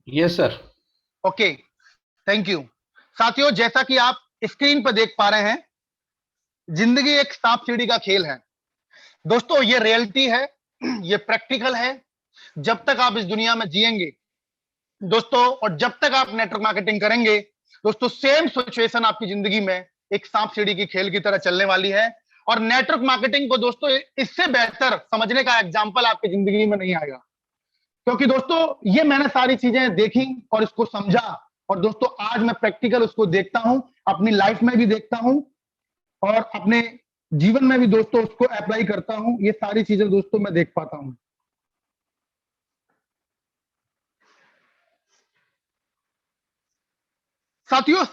Yes sir. Okay, thank you. साथियों, जैसा कि आप स्क्रीन पर देख पा रहे हैं, जिंदगी एक सांप सीढ़ी का खेल है। दोस्तों, ये रियलिटी है, ये प्रैक्टिकल है। जब तक आप इस दुनिया में जिएंगे दोस्तों, और जब तक आप नेटवर्क मार्केटिंग करेंगे दोस्तों, सेम सिचुएशन आपकी जिंदगी में एक सांप सीढ़ी की खेल की तरह चलने वाली है। और नेटवर्क मार्केटिंग को दोस्तों इससे बेहतर समझने का एग्जाम्पल आपकी जिंदगी में नहीं आएगा, क्योंकि दोस्तों ये मैंने सारी चीजें देखी और इसको समझा। और दोस्तों आज मैं प्रैक्टिकल उसको देखता हूं, अपनी लाइफ में भी देखता हूं और अपने जीवन में भी दोस्तों उसको अप्लाई करता हूं। ये सारी चीजें दोस्तों मैं देख पाता हूं। साथियों,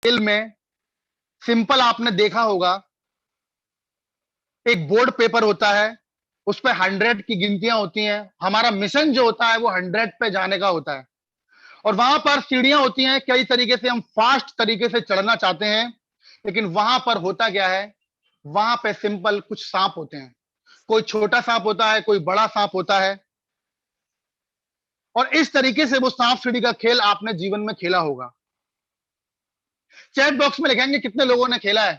खेल में सिंपल आपने देखा होगा, एक बोर्ड पेपर होता है, उस पे 100 की गिनतियां होती हैं। हमारा मिशन जो होता है वो 100 पे जाने का होता है। और वहां पर सीढ़ियां होती हैं, कई तरीके से हम फास्ट तरीके से चढ़ना चाहते हैं, लेकिन वहां पर होता क्या है, वहां पे सिंपल कुछ सांप होते हैं। कोई छोटा सांप होता है, कोई बड़ा सांप होता है। और इस तरीके से वो सांप सीढ़ी का खेल आपने जीवन में खेला होगा। चैट बॉक्स में लिखेंगे कितने लोगों ने खेला है।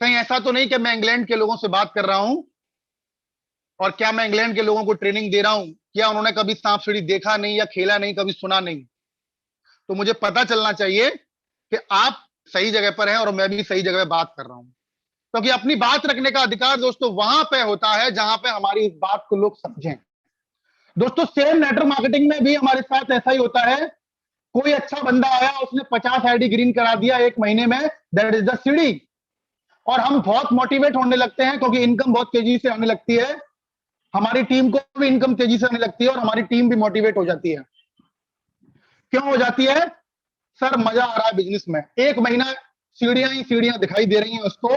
कहीं ऐसा तो नहीं कि मैं इंग्लैंड के लोगों से बात कर रहा हूं और क्या मैं इंग्लैंड के लोगों को ट्रेनिंग दे रहा हूं, क्या उन्होंने कभी सांप सीढ़ी देखा नहीं या खेला नहीं, कभी सुना नहीं। तो मुझे पता चलना चाहिए कि आप सही जगह पर हैं और मैं भी सही जगह पे बात कर रहा हूं। क्योंकि अपनी बात रखने का अधिकार दोस्तों वहां पे होता है जहां पे हमारी इस बात को लोग समझें। दोस्तों सेम नेटवर्क मार्केटिंग में भी हमारे साथ ऐसा ही होता है। कोई अच्छा बंदा आया, उसने 50 आईडी ग्रीन करा दिया एक महीने में, दैट इज द सीढ़ी। और हम बहुत मोटिवेट होने लगते हैं क्योंकि इनकम बहुत तेजी से आने लगती है। हमारी टीम को भी इनकम तेजी से आने लगती है और हमारी टीम भी मोटिवेट हो जाती है। क्यों हो जाती है? सर मजा आ रहा है बिजनेस में। एक महीना सीढ़ियां ही सीढ़ियां दिखाई दे रही हैं उसको,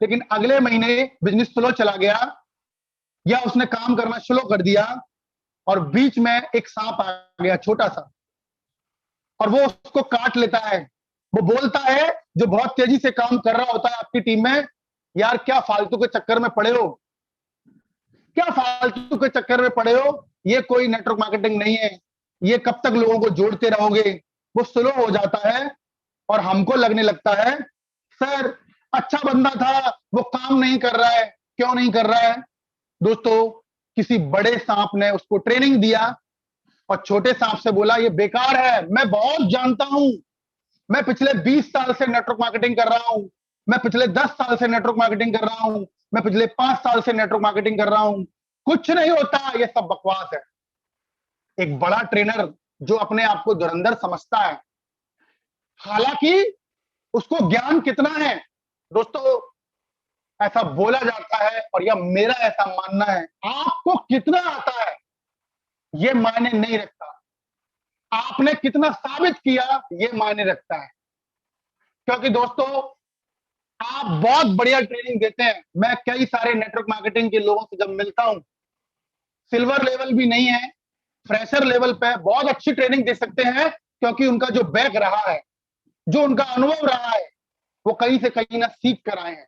लेकिन अगले महीने बिजनेस स्लो चला गया या उसने काम करना शुरू कर दिया और बीच में एक सांप आ गया छोटा सा, और वो उसको काट लेता है। वो बोलता है, जो बहुत तेजी से काम कर रहा होता है आपकी टीम में, यार क्या फालतू के चक्कर में पड़े हो, क्या फालतू के चक्कर में पड़े हो, ये कोई नेटवर्क मार्केटिंग नहीं है, ये कब तक लोगों को जोड़ते रहोगे। वो स्लो हो जाता है और हमको लगने लगता है, सर अच्छा बंदा था, वो काम नहीं कर रहा है। क्यों नहीं कर रहा है? दोस्तों किसी बड़े सांप ने उसको ट्रेनिंग दिया और छोटे सांप से बोला ये बेकार है, मैं बहुत जानता हूं, मैं पिछले 20 साल से नेटवर्क मार्केटिंग कर रहा हूं, मैं पिछले 10 साल से नेटवर्क मार्केटिंग कर रहा हूं, मैं पिछले 5 साल से नेटवर्क मार्केटिंग कर रहा हूं, कुछ नहीं होता, ये सब बकवास है। एक बड़ा ट्रेनर जो अपने आप को धुरंधर समझता है, हालांकि उसको ज्ञान कितना है दोस्तों, ऐसा बोला जाता है और या मेरा ऐसा मानना है, आपको कितना आता है ये मायने नहीं रखता, आपने कितना साबित किया ये मायने रखता है। क्योंकि दोस्तों आप बहुत बढ़िया ट्रेनिंग देते हैं। मैं कई सारे नेटवर्क मार्केटिंग के लोगों से जब मिलता हूं, सिल्वर लेवल भी नहीं है, फ्रेशर लेवल पे बहुत अच्छी ट्रेनिंग दे सकते हैं, क्योंकि उनका जो बैक रहा है, जो उनका अनुभव रहा है, वो कहीं से कहीं ना सीख कर आए हैं।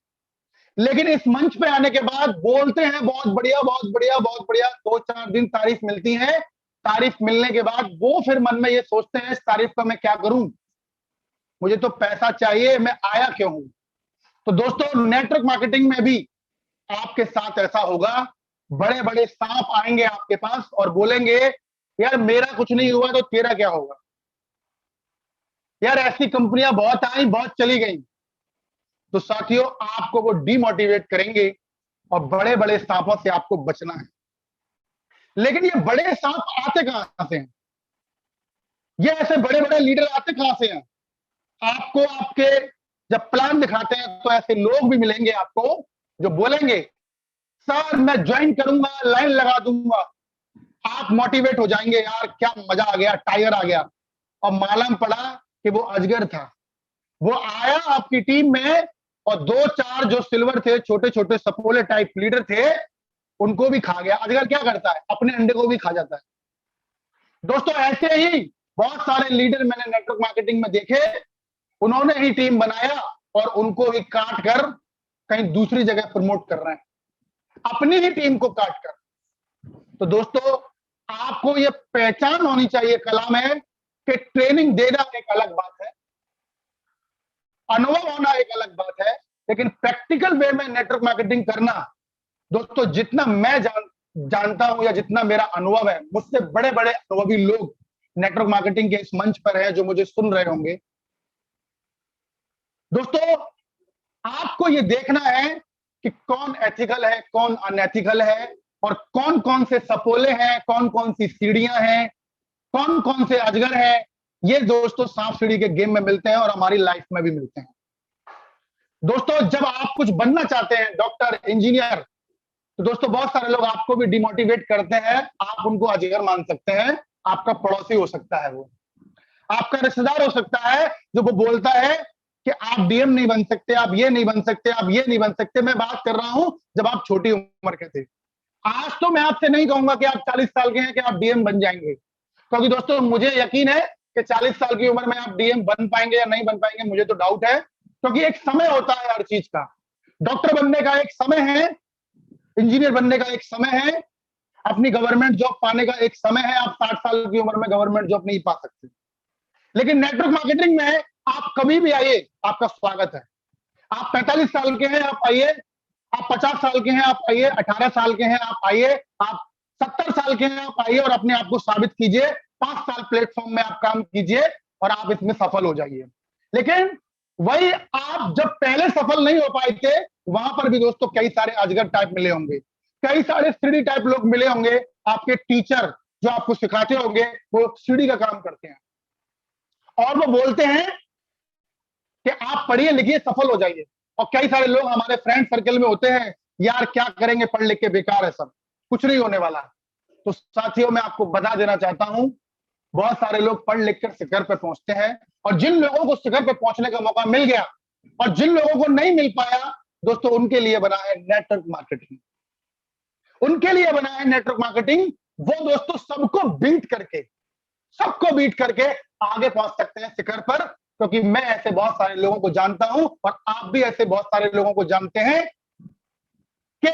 लेकिन इस मंच पे आने के बाद बोलते हैं बहुत बढ़िया बहुत बढ़िया बहुत बढ़िया, 2-4 दिन तारीफ मिलती है, तारीफ मिलने के बाद वो फिर मन में ये सोचते हैं इस तारीफ का मैं क्या करूं, मुझे तो पैसा चाहिए, मैं आया क्यों हूं। तो दोस्तों नेटवर्क मार्केटिंग में भी आपके साथ ऐसा होगा, बड़े बड़े सांप आएंगे आपके पास और बोलेंगे यार मेरा कुछ नहीं हुआ तो तेरा क्या होगा। यार ऐसी कंपनियां बहुत आई बहुत चली गई। तो साथियों आपको वो डिमोटिवेट करेंगे और बड़े बड़े सांपों से आपको बचना है। लेकिन ये बड़े सांप आते कहां से हैं? ये ऐसे बड़े बड़े लीडर आते कहां से हैं? आपको आपके जब प्लान दिखाते हैं तो ऐसे लोग भी मिलेंगे आपको जो बोलेंगे सर मैं ज्वाइन करूंगा, लाइन लगा दूंगा। आप मोटिवेट हो जाएंगे, यार क्या मजा आ गया, टाइगर आ गया। और मालूम पड़ा कि वो अजगर था। वो आया आपकी टीम में और 2-4 जो सिल्वर थे, छोटे छोटे सपोले टाइप लीडर थे, उनको भी खा गया। अजगर क्या करता है, अपने अंडे को भी खा जाता है। दोस्तों ऐसे ही बहुत सारे लीडर मैंने नेटवर्क मार्केटिंग में देखे, उन्होंने ही टीम बनाया और उनको ही काट कर कहीं दूसरी जगह प्रमोट कर रहे हैं, अपनी ही टीम को काट कर। तो दोस्तों आप आपको ये पहचान होनी चाहिए कला में कि ट्रेनिंग देना एक अलग बात है, अनुभव होना एक अलग बात है, लेकिन प्रैक्टिकल वे में नेटवर्क मार्केटिंग करना, दोस्तों जितना मैं जानता हूं या जितना मेरा अनुभव है, मुझसे बड़े बड़े अनुभवी लोग नेटवर्क मार्केटिंग के इस मंच पर है जो मुझे सुन रहे होंगे। दोस्तों आपको ये देखना है कि कौन एथिकल है, कौन अनएथिकल है, और कौन कौन से सपोले हैं, कौन कौन सी सीढ़ियां हैं, कौन कौन से अजगर हैं। ये दोस्तों सांप सीढ़ी के गेम में मिलते हैं और हमारी लाइफ में भी मिलते हैं। दोस्तों जब आप कुछ बनना चाहते हैं, डॉक्टर, इंजीनियर, तो दोस्तों बहुत सारे लोग आपको भी डिमोटिवेट करते हैं। आप उनको अजगर मान सकते हैं, आपका पड़ोसी हो सकता है, वो आपका रिश्तेदार हो सकता है जो वो बोलता है कि आप डीएम नहीं बन सकते, आप ये नहीं बन सकते, आप ये नहीं बन सकते। मैं बात कर रहा हूं जब आप छोटी उम्र के थे। आज तो मैं आपसे नहीं कहूंगा कि आप 40 साल के हैं कि आप डीएम बन जाएंगे, क्योंकि दोस्तों मुझे यकीन है कि 40 साल की उम्र में आप डीएम बन पाएंगे या नहीं बन पाएंगे, मुझे तो डाउट है, क्योंकि एक समय होता है हर चीज का। डॉक्टर बनने का एक समय है, इंजीनियर बनने का एक समय है, अपनी गवर्नमेंट जॉब पाने का एक समय है। आप 60 साल की उम्र में गवर्नमेंट जॉब नहीं पा सकते, लेकिन नेटवर्क मार्केटिंग में आप कभी भी आइए, आपका स्वागत है। आप 45 साल के हैं, आप आइए, आप 50 साल के हैं, आप आइए, 18 साल के हैं, आप आइए, आप 70 साल के हैं, आप आइए और अपने आप को साबित कीजिए। 5 साल प्लेटफॉर्म में आप काम कीजिए और आप इसमें सफल हो जाइए। लेकिन वही आप जब पहले सफल नहीं हो पाए थे, वहां पर भी दोस्तों कई सारे अजगर टाइप मिले होंगे, कई सारे सीढ़ी टाइप लोग मिले होंगे। आपके टीचर जो आपको सिखाते होंगे वो सीढ़ी का काम करते हैं और वो बोलते हैं कि आप पढ़िए लिखिए सफल हो जाइए। और कई सारे लोग हमारे फ्रेंड सर्कल में होते हैं, यार क्या करेंगे पढ़ लिख के, बेकार है, सब कुछ नहीं होने वाला। तो साथियों मैं आपको बता देना चाहता हूं, बहुत सारे लोग पढ़ लिख कर शिखर पे पहुंचते हैं, और जिन लोगों को शिखर पे पहुंचने का मौका मिल गया और जिन लोगों को नहीं मिल पाया, दोस्तों उनके लिए बना है नेटवर्क मार्केटिंग। उनके लिए बना है नेटवर्क मार्केटिंग। वो दोस्तों सबको बीट करके आगे पहुंच सकते हैं शिखर पर, क्योंकि मैं ऐसे बहुत सारे लोगों को जानता हूं और आप भी ऐसे बहुत सारे लोगों को जानते हैं कि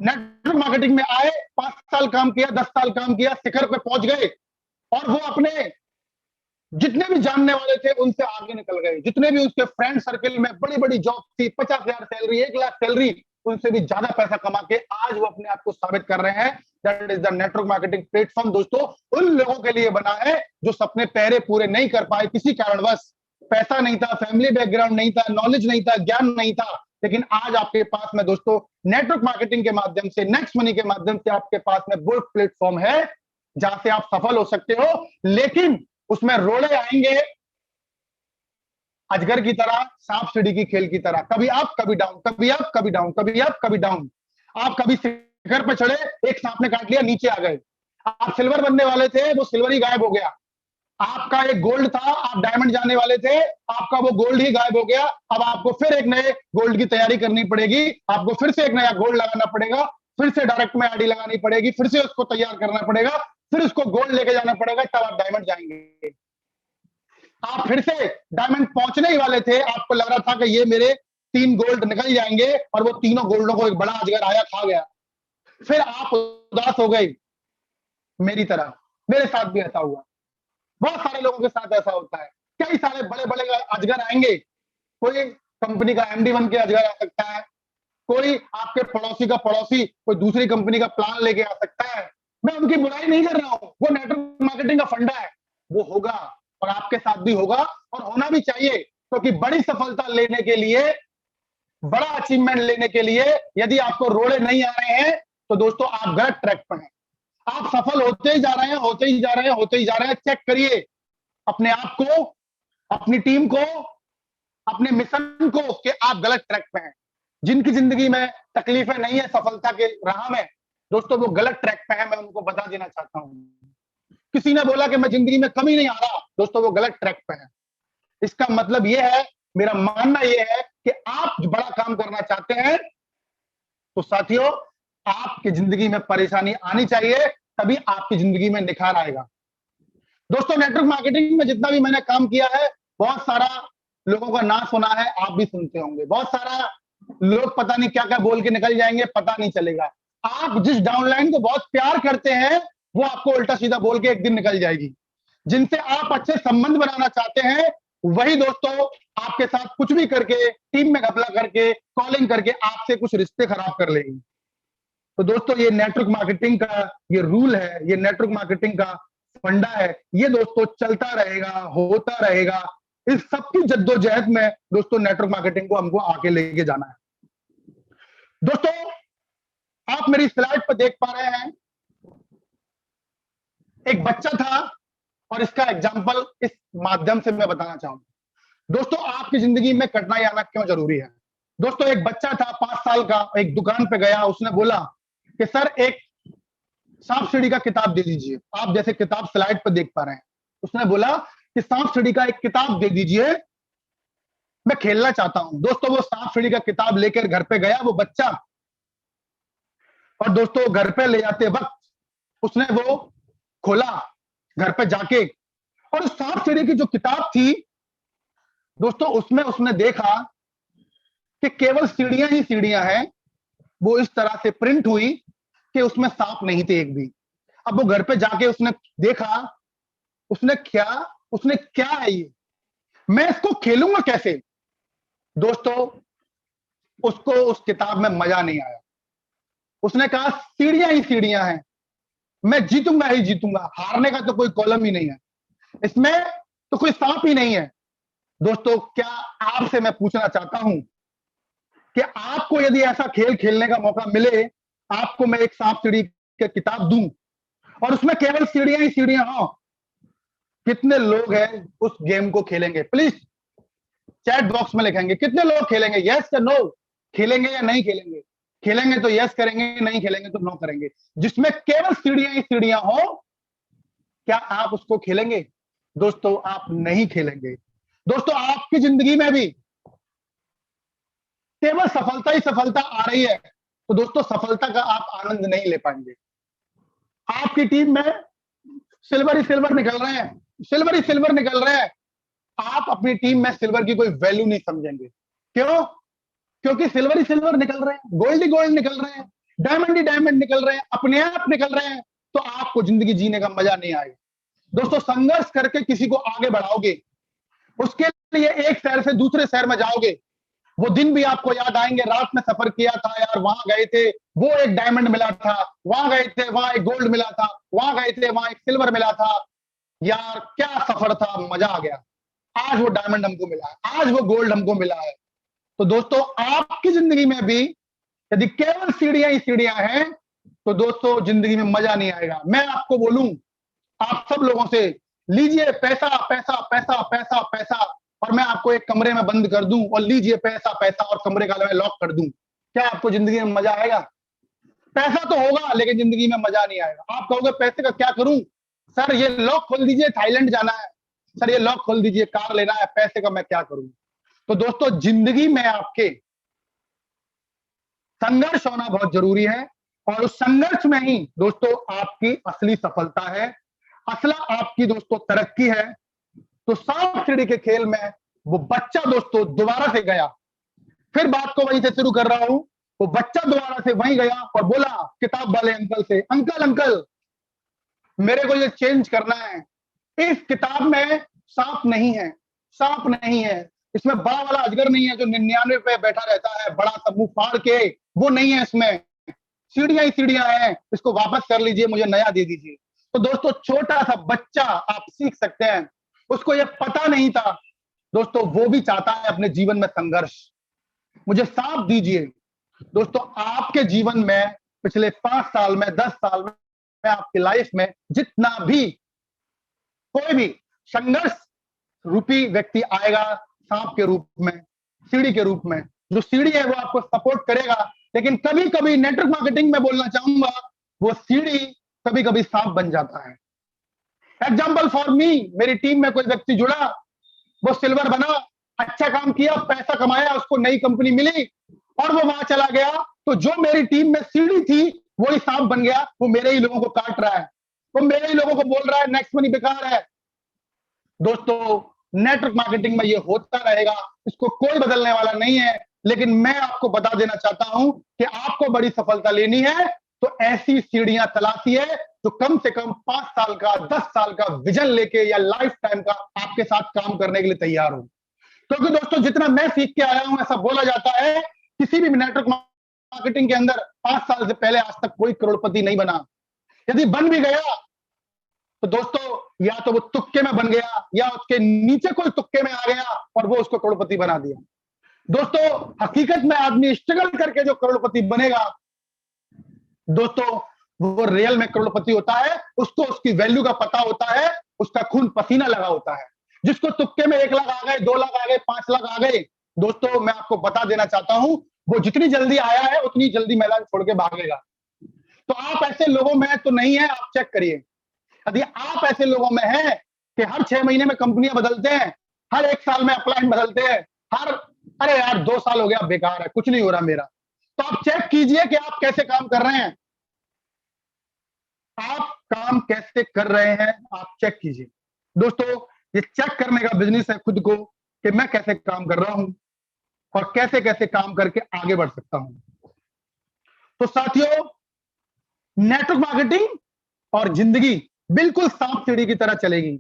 नेटवर्क मार्केटिंग में आए, 5 साल काम किया, 10 साल काम किया, शिखर पे पहुंच गए और वो अपने जितने भी जानने वाले थे उनसे आगे निकल गए। जितने भी उसके फ्रेंड सर्कल में बड़ी बड़ी जॉब थी, 50,000 सैलरी, 1 लाख सैलरी, उनसे भी ज्यादा पैसा कमा के आज वो अपने आप को साबित कर रहे हैं। That is the network marketing platform. दोस्तों उन लोगों के लिए बना है जो सपने पहले पूरे नहीं कर पाए, किसी कारणवश, पैसा नहीं था, फैमिली बैकग्राउंड नहीं था, नॉलेज नहीं था, ज्ञान नहीं था, लेकिन आज आपके पास में दोस्तों नेटवर्क मार्केटिंग के माध्यम से, नेक्स्ट मनी के माध्यम से आपके पास में वो प्लेटफॉर्म है जहां से आप सफल हो सकते हो। लेकिन उसमें रोड़े आएंगे अजगर की तरह, सांप सीढ़ी की खेल की तरह, कभी आप कभी डाउन, कभी आप कभी डाउन, कभी आप कभी डाउन। आप कभी शिखर पे चढ़े, एक सांप ने काट लिया, नीचे आ गए। आप सिल्वर बनने वाले थे, वो सिल्वर ही गायब हो गया। आपका एक गोल्ड था, आप डायमंड जाने वाले थे, आपका वो गोल्ड ही गायब हो गया। अब आपको फिर एक नए गोल्ड की तैयारी करनी पड़ेगी, आपको फिर से एक नया गोल्ड लगाना पड़ेगा, फिर से डायरेक्ट में आईडी लगानी पड़ेगी, फिर से उसको तैयार करना पड़ेगा, फिर उसको गोल्ड लेके जाना पड़ेगा, तब आप डायमंड जाएंगे। आप फिर से डायमंड पहुंचने ही वाले थे, आपको लग रहा था कि ये मेरे 3 गोल्ड निकल जाएंगे, और वो तीनों गोल्डों को एक बड़ा अजगर आया, खा गया। फिर आप उदास हो गए, मेरी तरह मेरे साथ भी ऐसा हुआ, बहुत सारे लोगों के साथ ऐसा होता है। कई सारे बड़े बड़े अजगर आएंगे, कोई कंपनी का एमडी बन के अजगर आ सकता है, कोई आपके पड़ोसी का पड़ोसी कोई दूसरी कंपनी का प्लान लेके आ सकता है। मैं उनकी बुराई नहीं कर रहा हूं, वो नेटवर्क मार्केटिंग का फंडा है, वो होगा और आपके साथ भी होगा और होना भी चाहिए, क्योंकि बड़ी सफलता लेने के लिए, बड़ा अचीवमेंट लेने के लिए यदि आपको रोड़े नहीं आ रहे हैं तो दोस्तों आप गलत ट्रैक पर हैं। आप सफल होते ही जा रहे हैं, होते ही जा रहे हैं, होते ही जा रहे हैं। चेक करिए अपने आप को, अपनी टीम को, अपने मिशन को कि आप गलत ट्रैक पे हैं। जिनकी जिंदगी में तकलीफें नहीं है सफलता के राह में, दोस्तों वो गलत ट्रैक पे है, मैं उनको बता देना चाहता हूं। किसी ने बोला कि मैं जिंदगी में कमी नहीं आ रहा, दोस्तों वो गलत ट्रैक पे है। इसका मतलब ये है, मेरा मानना ये है कि आप बड़ा काम करना चाहते हैं तो साथियों आपकी जिंदगी में परेशानी आनी चाहिए, तभी आपकी जिंदगी में निखार आएगा। दोस्तों नेटवर्क मार्केटिंग में जितना भी मैंने काम किया है, बहुत सारा लोगों का नाम सुना है, आप भी सुनते होंगे। बहुत सारा लोग पता नहीं क्या क्या बोल के निकल जाएंगे, पता नहीं चलेगा। आप जिस डाउनलाइन को बहुत प्यार करते हैं, वो आपको उल्टा सीधा बोल के एक दिन निकल जाएगी। जिनसे आप अच्छे संबंध बनाना चाहते हैं, वही दोस्तों आपके साथ कुछ भी करके, टीम में घपला करके, कॉलिंग करके आपसे कुछ रिश्ते खराब कर लेगी। तो दोस्तों ये नेटवर्क मार्केटिंग का ये रूल है, ये नेटवर्क मार्केटिंग का फंडा है, ये दोस्तों चलता रहेगा, होता रहेगा। इस सबकी जद्दोजहद में दोस्तों नेटवर्क मार्केटिंग को हमको आगे लेके जाना है। दोस्तों आप मेरी स्लाइड पर देख पा रहे हैं, एक बच्चा था और इसका एग्जाम्पल इस माध्यम से मैं बताना चाहूंगा। दोस्तों आपकी जिंदगी में कठिनाई आना क्यों जरूरी है? दोस्तों एक बच्चा था 5 साल का, एक दुकान पे गया, उसने बोला कि सर एक सांप सीढ़ी का किताब दे दीजिए। आप जैसे किताब स्लाइड पर देख पा रहे हैं, उसने बोला कि सांप सीढ़ी का एक किताब दे दीजिए, मैं खेलना चाहता हूं। दोस्तों वो सांप सीढ़ी का किताब लेकर घर पे गया वो बच्चा, और दोस्तों घर पे ले जाते वक्त उसने वो खोला घर पे जाके, और सांप सीढ़ी की जो किताब थी दोस्तों उसमें उसने देखा कि केवल सीढ़ियां ही सीढ़ियां हैं। वो इस तरह से प्रिंट हुई कि उसमें सांप नहीं थे एक भी। अब वो घर पे जाके उसने देखा, उसने क्या है ये, मैं इसको खेलूंगा कैसे? दोस्तों उसको उस किताब में मजा नहीं आया। उसने कहा सीढ़ियां ही सीढ़ियां हैं, मैं जीतूंगा ही जीतूंगा, हारने का तो कोई कॉलम ही नहीं है, इसमें तो कोई सांप ही नहीं है। दोस्तों क्या आपसे मैं पूछना चाहता हूं कि आपको यदि ऐसा खेल खेलने का मौका मिले, आपको मैं एक सांप सीढ़ी की किताब दूं और उसमें केवल सीढ़ियां ही सीढ़ियां हो, कितने लोग हैं उस गेम को खेलेंगे? प्लीज चैट बॉक्स में लिखेंगे कितने लोग खेलेंगे, यस या नो, खेलेंगे या नहीं खेलेंगे। खेलेंगे तो यस करेंगे, नहीं खेलेंगे तो नो करेंगे। जिसमें केवल सीढ़ियां ही सीढ़ियां हो, क्या आप उसको खेलेंगे? दोस्तों आप नहीं खेलेंगे। दोस्तों आपकी जिंदगी में भी केवल सफलता ही सफलता आ रही है, तो दोस्तों सफलता का आप आनंद नहीं ले पाएंगे। आपकी टीम में सिल्वर ही सिल्वर निकल रहे हैं, सिल्वर ही सिल्वर निकल रहे हैं, आप अपनी टीम में सिल्वर की कोई वैल्यू नहीं समझेंगे। क्यों? क्योंकि सिल्वर ही सिल्वर निकल रहे हैं, गोल्ड ही गोल्ड निकल रहे हैं, डायमंड ही डायमंड निकल रहे हैं, अपने आप निकल रहे हैं, तो आपको जिंदगी जीने का मजा नहीं आएगा। दोस्तों संघर्ष करके किसी को आगे बढ़ाओगे, उसके लिए एक शहर से दूसरे शहर में जाओगे, वो दिन भी आपको याद आएंगे, रात में सफर किया था यार, वहां गए थे, वो एक डायमंड मिला था, वहां गए थे वहां एक गोल्ड मिला था, वहां गए थे वहां एक सिल्वर मिला था, यार क्या सफर था, मजा आ गया, आज वो डायमंड हमको मिला है, आज वो गोल्ड हमको मिला है। तो दोस्तों आपकी जिंदगी में भी यदि केवल सीढ़ियां ही सीढ़ियां हैं, तो दोस्तों जिंदगी में मजा नहीं आएगा। मैं आपको बोलूं, आप सब लोगों से लीजिए पैसा पैसा पैसा पैसा पैसा, और मैं आपको एक कमरे में बंद कर दूं और लीजिए पैसा पैसा और कमरे का मैं लॉक कर दूं, क्या आपको जिंदगी में मजा आएगा? पैसा तो होगा लेकिन जिंदगी में मजा नहीं आएगा। आप कहोगे पैसे का क्या करूं? सर ये लॉक खोल दीजिए, थाईलैंड जाना है, सर ये लॉक खोल दीजिए, कार लेना है, पैसे का मैं क्या करूं? तो दोस्तों जिंदगी में आपके संघर्ष होना बहुत जरूरी है, और उस संघर्ष में ही दोस्तों आपकी असली सफलता है, असला आपकी दोस्तों तरक्की है। तो सांप सीढ़ी के खेल में वो बच्चा दोस्तों दोबारा से गया, फिर बात को वहीं से शुरू कर रहा हूं। वो बच्चा दोबारा से वहीं गया और बोला किताब वाले अंकल से, अंकल अंकल मेरे को ये चेंज करना है, इस किताब में सांप नहीं है, सांप नहीं है, इसमें बड़ा वाला अजगर नहीं है जो 99 पे बैठा रहता है बड़ा सा मुंह फाड़ के, वो नहीं है, इसमें सीढ़ियां ही सीढ़ियां हैं, इसको वापस कर लीजिए, मुझे नया दे दीजिए। तो दोस्तों छोटा सा बच्चा, आप सीख सकते हैं, उसको ये पता नहीं था दोस्तों, वो भी चाहता है अपने जीवन में संघर्ष, मुझे सांप दीजिए। दोस्तों आपके जीवन में पिछले 5 साल में, 10 साल में, आपकी लाइफ में जितना भी कोई भी संघर्ष रूपी व्यक्ति आएगा, सांप के रूप में, सीढ़ी के रूप में, जो सीढ़ी है वो आपको सपोर्ट करेगा, लेकिन कभी कभी नेटवर्क मार्केटिंग में बोलना चाहूंगा, वो सीढ़ी कभी कभी सांप बन जाता है। एग्जाम्पल फॉर मी, मेरी टीम में कोई व्यक्ति जुड़ा, वो सिल्वर बना, अच्छा काम किया, पैसा कमाया, उसको नई कंपनी मिली और वो वहां चला गया, तो जो मेरी टीम में सीढ़ी थी वही सांप बन गया, वो मेरे ही लोगों को काट रहा है, वो मेरे ही लोगों को बोल रहा है नेक्स्ट मनी बेकार है। दोस्तों नेटवर्क मार्केटिंग में ये होता रहेगा, इसको कोई बदलने वाला नहीं है, लेकिन मैं आपको बता देना चाहता हूं कि आपको बड़ी सफलता लेनी है तो ऐसी सीढ़ियां तलाशिए जो कम से कम 5 साल का 10 साल का विजन लेके या लाइफ टाइम का आपके साथ काम करने के लिए तैयार हो। क्योंकि दोस्तों जितना मैं सीख के आया हूं, ऐसा बोला जाता है किसी भी नेटवर्क मार्केटिंग के अंदर 5 साल से पहले आज तक कोई करोड़पति नहीं बना। यदि बन भी गया तो दोस्तों या तो वो तुक्के में बन गया या उसके नीचे कोई तुक्के में आ गया और वो उसको करोड़पति बना दिया। दोस्तों हकीकत में आदमी स्ट्रगल करके जो करोड़पति बनेगा दोस्तों, वो रियल में करोड़पति होता है। उसको उसकी वैल्यू का पता होता है, उसका खून पसीना लगा होता है। जिसको तुक्के में 1 लाख आ गए, 2 लाख आ गए, 5 लाख आ गए, दोस्तों मैं आपको बता देना चाहता हूं, वो जितनी जल्दी आया है उतनी जल्दी मैदान छोड़ के भागेगा। तो आप ऐसे लोगों में तो नहीं है, आप चेक करिए। यदि आप ऐसे लोगों में हैं कि हर 6 महीने में कंपनियां बदलते हैं, हर 1 साल में अपलाइन बदलते हैं, अरे यार 2 साल हो गया बेकार है, कुछ नहीं हो रहा मेरा, तो आप चेक कीजिए कि आप कैसे काम कर रहे हैं। आप काम कैसे कर रहे हैं, आप चेक कीजिए। दोस्तों ये चेक करने का बिजनेस है खुद को, कि मैं कैसे काम कर रहा हूं और कैसे कैसे काम करके आगे बढ़ सकता हूं। तो साथियों, नेटवर्क मार्केटिंग और जिंदगी बिल्कुल सांप सीढ़ी की तरह चलेगी।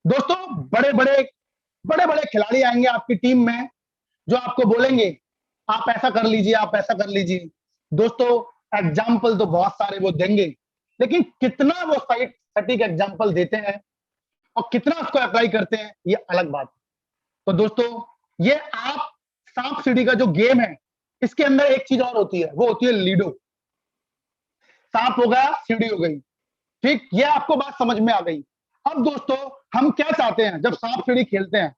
दोस्तों बड़े बड़े खिलाड़ी आएंगे आपकी टीम में, जो आपको बोलेंगे आप ऐसा कर लीजिए, आप ऐसा कर लीजिए। दोस्तों एग्जाम्पल तो बहुत सारे वो देंगे, लेकिन कितना वो सटीक एग्जाम्पल देते हैं और कितना उसको अप्लाई करते हैं, ये अलग बात है। तो दोस्तों ये आप सांप सीढ़ी का जो गेम है, इसके अंदर एक चीज और होती है, वो होती है लीडो। सांप हो गया, सीढ़ी हो गई, ठीक, ये आपको बात समझ में आ गई। अब दोस्तों हम क्या चाहते हैं जब सांप सीढ़ी खेलते हैं?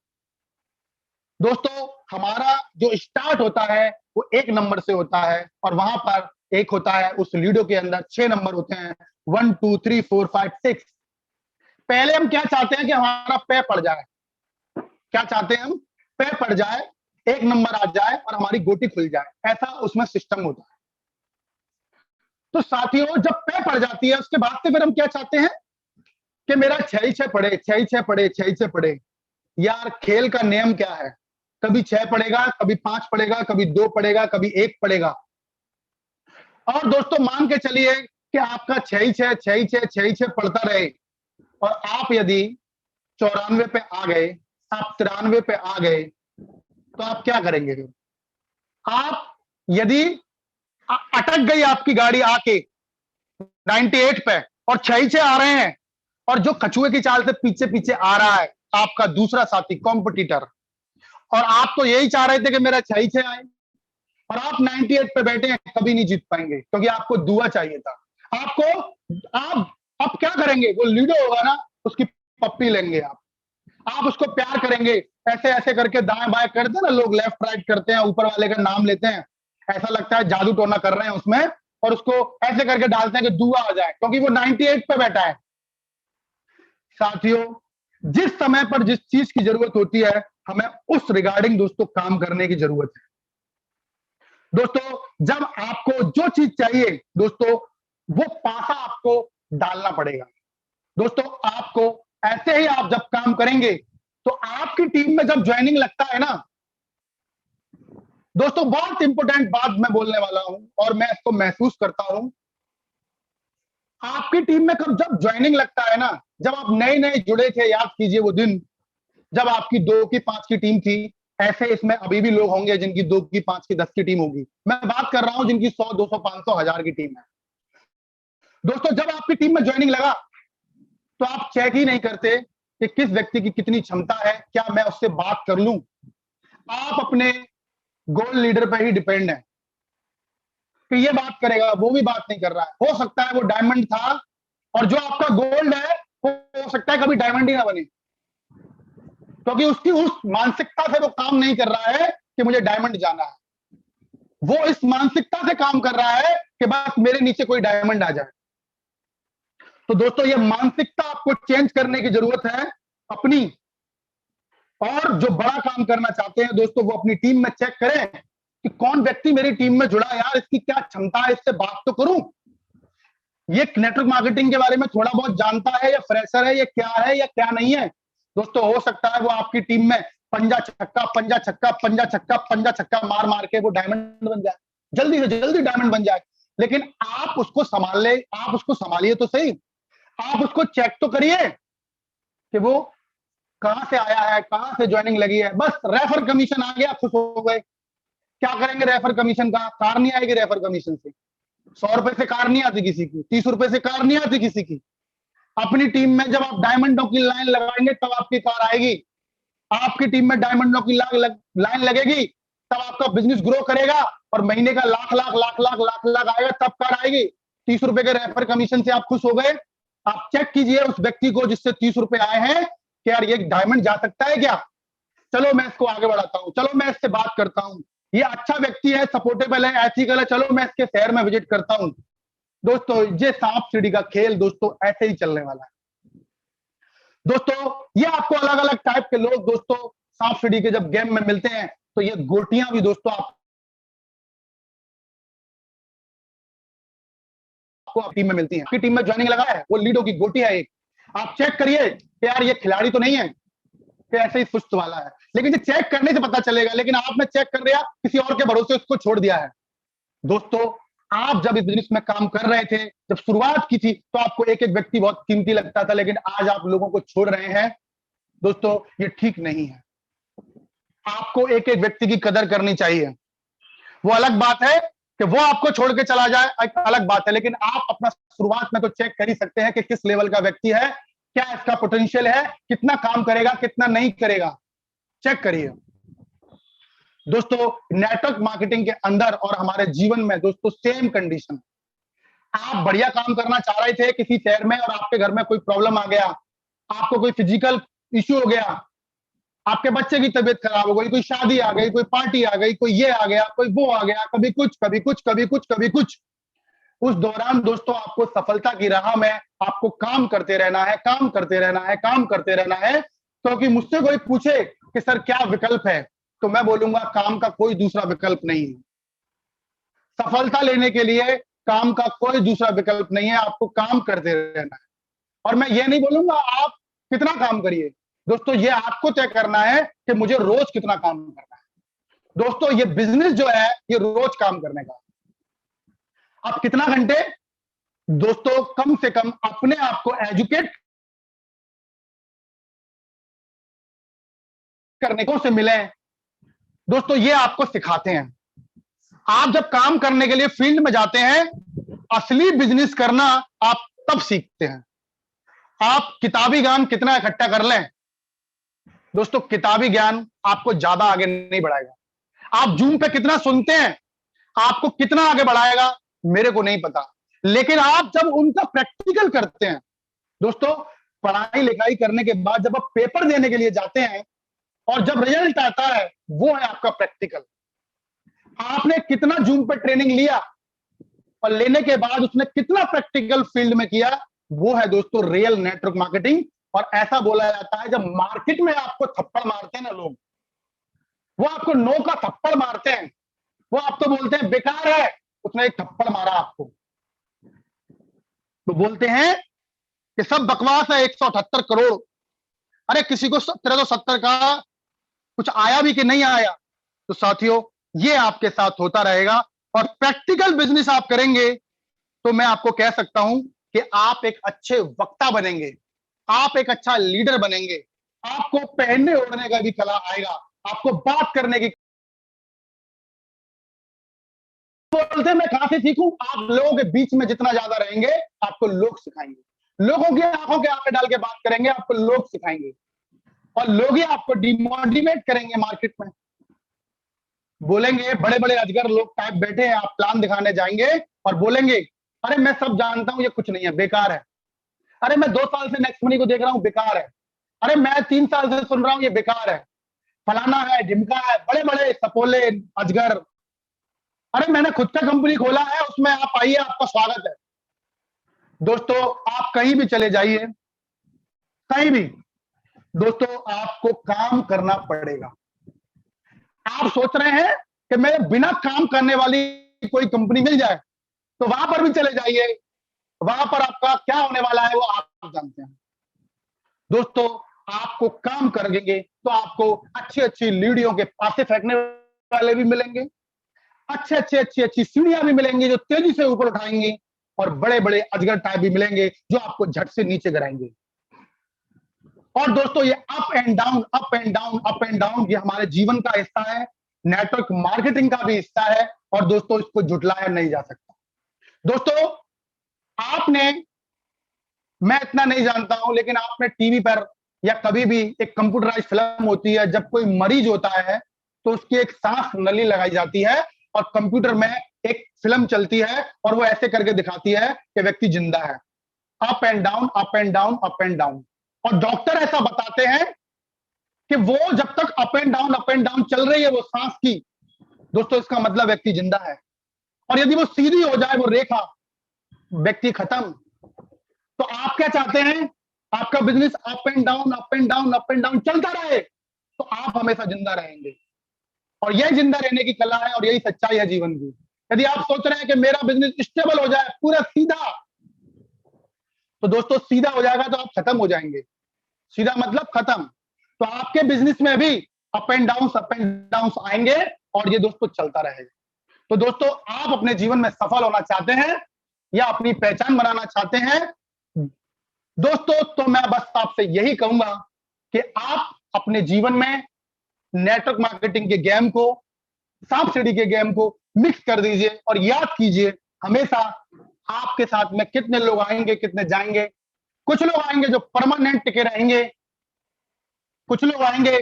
दोस्तों हमारा जो स्टार्ट होता है वो 1 नंबर से होता है, और वहां पर एक होता है, उस लीडो के अंदर 6 नंबर होते हैं, 1 2 3 4 5 6। पहले हम क्या चाहते हैं कि हमारा पैर पड़ जाए। क्या चाहते हैं हम? पैर पड़ जाए, 1 नंबर आ जाए और हमारी गोटी खुल जाए, ऐसा उसमें सिस्टम होता है। तो साथियों जब पैर पड़ जाती है, उसके बाद से फिर हम क्या चाहते हैं कि मेरा 6 ही 6 पड़े, 6 ही 6 पड़े, 6 ही 6 पड़े। यार खेल का नियम क्या है? कभी 6 पड़ेगा, कभी 5 पड़ेगा, कभी 2 पड़ेगा, कभी 1 पड़ेगा। और दोस्तों मान के चलिए कि आपका 6 ही 6, 6 ही 6, 6 ही 6 पड़ता रहे, और आप यदि 94 पे आ गए, आप 93 पे आ गए, तो आप क्या करेंगे? आप यदि अटक गई आपकी गाड़ी आके 98 पे और 6 ही 6 आ रहे हैं, और जो कछुए की चाल से पीछे पीछे आ रहा है आपका दूसरा साथी, कॉम्पिटिटर, और आप तो यही चाह रहे थे कि मेरा 6 ही 6 आए, और आप 98 पे बैठे हैं, कभी नहीं जीत पाएंगे, क्योंकि आपको दुआ चाहिए था। आप क्या करेंगे? वो लीडो होगा ना, उसकी पप्पी लेंगे आप उसको प्यार करेंगे, ऐसे ऐसे करके दाएं बाएं करते हैं ना लोग, लेफ्ट राइट करते हैं, ऊपर वाले का नाम लेते हैं, ऐसा लगता है जादू टोना कर रहे हैं उसमें, और उसको ऐसे करके डालते हैं कि दुआ आ जाए, क्योंकि वो 98 पे बैठा है। साथियों जिस समय पर जिस चीज की जरूरत होती है, हमें उस रिगार्डिंग दोस्तों काम करने की जरूरत है। दोस्तों जब आपको जो चीज चाहिए दोस्तों, वो पासा आपको डालना पड़ेगा। दोस्तों आपको ऐसे ही आप जब काम करेंगे, तो आपकी टीम में जब ज्वाइनिंग लगता है ना दोस्तों, बहुत इंपॉर्टेंट बात मैं बोलने वाला हूं और मैं इसको महसूस करता हूं। आपकी टीम में जब ज्वाइनिंग लगता है ना, जब आप नए नए जुड़े थे, याद कीजिए वो दिन जब आपकी 2 की 5 की टीम थी। ऐसे इसमें अभी भी लोग होंगे जिनकी 2 की 5 की 10 की टीम होगी। मैं बात कर रहा हूं जिनकी 100 200 500 1000 की टीम है। दोस्तों जब आपकी टीम में ज्वाइनिंग लगा, तो आप चेक ही नहीं करते कि किस व्यक्ति की कितनी क्षमता है, क्या मैं उससे बात कर लूं। आप अपने गोल्ड लीडर पर ही डिपेंड है कि ये बात करेगा, वो भी बात नहीं कर रहा है। हो सकता है वो डायमंड था, और जो आपका गोल्ड है वो हो सकता है कभी डायमंड ही ना बने, क्योंकि उसकी उस मानसिकता से वो काम नहीं कर रहा है कि मुझे डायमंड जाना है। वो इस मानसिकता से काम कर रहा है कि बस मेरे नीचे कोई डायमंड आ जाए। तो दोस्तों ये मानसिकता आपको चेंज करने की जरूरत है अपनी। और जो बड़ा काम करना चाहते हैं दोस्तों, वो अपनी टीम में चेक करें कि कौन व्यक्ति मेरी टीम में जुड़ा, यार इसकी क्या क्षमता है, इससे बात तो करूं। ये नेटवर्क मार्केटिंग के बारे में थोड़ा बहुत जानता है, या फ्रेशर है, या क्या है या क्या नहीं है। दोस्तों हो सकता है वो आपकी टीम में पंजा छक्का पंजा छक्का पंजा छक्का पंजा छक्का मार मार के वो डायमंड बन जाए, जल्दी से जल्दी डायमंड बन जाए। लेकिन आप उसको संभालिए तो सही। आप उसको चेक तो करिए कि वो कहां से आया है, कहां से ज्वाइनिंग लगी है। बस रेफर कमीशन आ गया, खुश हो गए। क्या करेंगे रेफर कमीशन का? कार नहीं आएगी रेफर कमीशन से। 100 रुपए से कार नहीं आती किसी की, 30 रुपए से कार नहीं आती किसी की। अपनी टीम में जब आप डायमंडों की लाइन लगाएंगे तब आपकी कार आएगी। आपकी टीम में डायमंडों की लाइन लगेगी तब आपका बिजनेस ग्रो करेगा और महीने का लाख लाख लाख लाख लाख लाख आएगा, तब कार आएगी। 30 रुपए के रेफर कमीशन से आप खुश हो गए। आप चेक कीजिए उस व्यक्ति को जिससे 30 रुपए आए हैं कि यार ये डायमंड जा सकता है क्या? चलो मैं इसको आगे बढ़ाता हूं, चलो मैं इससे बात करता हूं, ये अच्छा व्यक्ति है, सपोर्टेबल है, एथिकल है, चलो मैं इसके शहर में विजिट करता हूं। दोस्तों ये सांप सीढ़ी का खेल दोस्तों ऐसे ही चलने वाला है। दोस्तों ये आपको अलग अलग टाइप के लोग दोस्तों सांप सीढ़ी के जब गेम में मिलते हैं तो ये गोटियां भी दोस्तों आपको टीम में मिलती हैं। आपकी टीम में ज्वाइनिंग लगा है, वो लीडो की गोटी है एक। आप चेक करिए कि यार ये खिलाड़ी तो नहीं है कि ऐसे ही सुस्त वाला है, लेकिन ये चेक करने से पता चलेगा। लेकिन आपने चेक कर लिया, किसी और के भरोसे उसको छोड़ दिया है। दोस्तों आप जब इस बिजनेस में काम कर रहे थे, जब शुरुआत की थी, तो आपको एक एक व्यक्ति बहुत कीमती लगता था, लेकिन आज आप लोगों को छोड़ रहे हैं। दोस्तों ये ठीक नहीं है। आपको एक एक व्यक्ति की कदर करनी चाहिए। वो अलग बात है कि वो आपको छोड़ के चला जाए, एक अलग बात है, लेकिन आप अपना शुरुआत में तो चेक कर ही सकते हैं कि किस लेवल का व्यक्ति है, क्या इसका पोटेंशियल है, कितना काम करेगा, कितना नहीं करेगा। चेक करिए। दोस्तों नेटवर्क मार्केटिंग के अंदर और हमारे जीवन में दोस्तों सेम कंडीशन। आप बढ़िया काम करना चाह रहे थे किसी शहर में और आपके घर में कोई प्रॉब्लम आ गया, आपको कोई फिजिकल इश्यू हो गया, आपके बच्चे की तबीयत खराब हो गई, कोई शादी आ गई, कोई पार्टी आ गई, कोई ये आ गया, कोई वो आ गया, कभी कुछ कभी कुछ कभी कुछ कभी कुछ। उस दौरान दोस्तों आपको सफलता की राह में आपको काम करते रहना है, काम करते रहना है, काम करते रहना है। क्योंकि मुझसे कोई पूछे कि सर क्या विकल्प है, तो मैं बोलूंगा काम का कोई दूसरा विकल्प नहीं है। सफलता लेने के लिए काम का कोई दूसरा विकल्प नहीं है, आपको काम करते रहना है। और मैं ये नहीं बोलूंगा आप कितना काम करिए, दोस्तों ये आपको तय करना है कि मुझे रोज कितना काम करना है। दोस्तों ये बिजनेस जो है ये रोज काम करने का। आप कितना घंटे दोस्तों कम से कम अपने आप को एजुकेट करने को से मिले, दोस्तों ये आपको सिखाते हैं। आप जब काम करने के लिए फील्ड में जाते हैं, असली बिजनेस करना आप तब सीखते हैं। आप किताबी ज्ञान कितना इकट्ठा कर लें, दोस्तों किताबी ज्ञान आपको ज्यादा आगे नहीं बढ़ाएगा। आप जूम पे कितना सुनते हैं, आपको कितना आगे बढ़ाएगा मेरे को नहीं पता। लेकिन आप जब उनका प्रैक्टिकल करते हैं, दोस्तों पढ़ाई लिखाई करने के बाद जब आप पेपर देने के लिए जाते हैं और जब रिजल्ट आता है, वो है आपका प्रैक्टिकल। आपने कितना जूम पे ट्रेनिंग लिया और लेने के बाद उसने कितना प्रैक्टिकल फील्ड में किया, वो है दोस्तों रियल नेटवर्क मार्केटिंग। और ऐसा बोला जाता है जब मार्केट में आपको थप्पड़ मारते हैं ना लोग, वो आपको नो का थप्पड़ मारते हैं, वो आप तो बोलते हैं बेकार है, उसने एक थप्पड़ मारा आपको, तो बोलते हैं कि सब बकवास है, 178 करोड़। अरे किसी को 1770 का कुछ आया भी कि नहीं आया। तो साथियों ये आपके साथ होता रहेगा और प्रैक्टिकल बिजनेस आप करेंगे तो मैं आपको कह सकता हूं कि आप एक अच्छे वक्ता बनेंगे, आप एक अच्छा लीडर बनेंगे, आपको पहनने ओढ़ने का भी कला आएगा, आपको बात करने की। बोलते हैं मैं कहां से सीखूं, आप लोगों के बीच में जितना ज्यादा रहेंगे आपको लोग सिखाएंगे। लोगों की आंखों के आंखें डाल के बात करेंगे, आपको लोग सिखाएंगे और लोग ही आपको डिमोटिवेट करेंगे। मार्केट में बोलेंगे, बड़े बड़े अजगर लोग टाइप बैठे हैं, आप प्लान दिखाने जाएंगे और बोलेंगे अरे मैं सब जानता हूं, ये कुछ नहीं है, बेकार है। अरे मैं 2 साल से नेक्स्ट मनी को देख रहा हूं, बेकार है। अरे मैं 3 साल से सुन रहा हूं, ये बेकार है, फलाना है, ढिमका है, बड़े बड़े सपोले अजगर। अरे मैंने खुद का कंपनी खोला है, उसमें आप आइए, आपका स्वागत है। दोस्तों आप कहीं भी चले जाइए, कहीं भी दोस्तों आपको काम करना पड़ेगा। आप सोच रहे हैं कि मेरे बिना काम करने वाली कोई कंपनी मिल जाए, तो वहां पर भी चले जाइए, वहां पर आपका क्या होने वाला है वो आप जानते हैं। दोस्तों आपको काम करेंगे तो आपको अच्छी अच्छी लीडियों के पासे फेंकने वाले भी मिलेंगे, अच्छे अच्छे अच्छी अच्छी सीढ़ियां भी मिलेंगी जो तेजी से ऊपर उठाएंगी, और बड़े बड़े अजगर टाइप भी मिलेंगे जो आपको झट से नीचे गिराएंगे। और दोस्तों ये up and down, up and down, up and down, ये हमारे जीवन का हिस्सा है, नेटवर्क मार्केटिंग का भी हिस्सा है। और दोस्तों इसको जुटलाया नहीं जा सकता। दोस्तों आपने, मैं इतना नहीं जानता हूं, लेकिन आपने टीवी पर या कभी भी एक कंप्यूटराइज फिल्म होती है, जब कोई मरीज होता है तो उसकी एक सांस नली लगाई जाती है और कंप्यूटर में एक फिल्म चलती है और वो ऐसे करके दिखाती है कि व्यक्ति जिंदा है। Up and down, up and down, up and down. और डॉक्टर ऐसा बताते हैं कि वो जब तक अप एंड डाउन चल रही है वो सांस की, दोस्तों इसका मतलब व्यक्ति जिंदा है। और यदि वो सीधी हो जाए वो रेखा, व्यक्ति खत्म। तो आप क्या चाहते हैं? आपका business up and down, up and down, up and down चलता रहे, तो आप हमेशा जिंदा रहेंगे। और यही जिंदा रहने की कला है और यही सच्चाई है जीवन की। यदि आप सोच रहे हैं कि मेरा बिजनेस स्टेबल हो जाए पूरा सीधा, तो दोस्तों सीधा हो जाएगा तो आप खत्म हो जाएंगे। सीधा मतलब खत्म। तो आपके बिजनेस में भी अप एंड डाउन आएंगे और ये दोस्तों चलता रहेगा। तो दोस्तों आप अपने जीवन में सफल होना चाहते हैं या अपनी पहचान बनाना चाहते हैं दोस्तों, तो मैं बस आपसे यही कहूंगा कि आप अपने जीवन में नेटवर्क मार्केटिंग के गेम को, सांप सीढ़ी के गेम को मिक्स कर दीजिए और याद कीजिए हमेशा आपके साथ में कितने लोग आएंगे, कितने जाएंगे। कुछ लोग आएंगे जो परमानेंट टिके रहेंगे, कुछ लोग आएंगे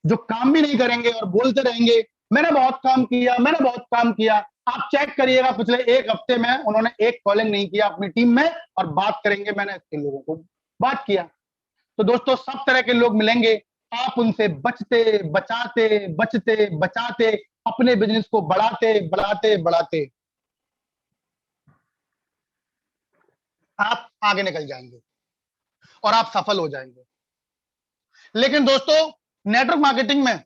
जो काम भी नहीं करेंगे और बोलते रहेंगे मैंने बहुत काम किया, मैंने बहुत काम किया। आप चेक करिएगा पिछले एक हफ्ते में उन्होंने एक कॉलिंग नहीं किया अपनी टीम में, और बात करेंगे मैंने इतने लोगों को बात किया। तो दोस्तों सब तरह के लोग मिलेंगे, आप उनसे बचते बचाते, बचते बचाते अपने बिजनेस को बढ़ाते बढ़ाते बढ़ाते आप आगे निकल जाएंगे और आप सफल हो जाएंगे। लेकिन दोस्तों नेटवर्क मार्केटिंग में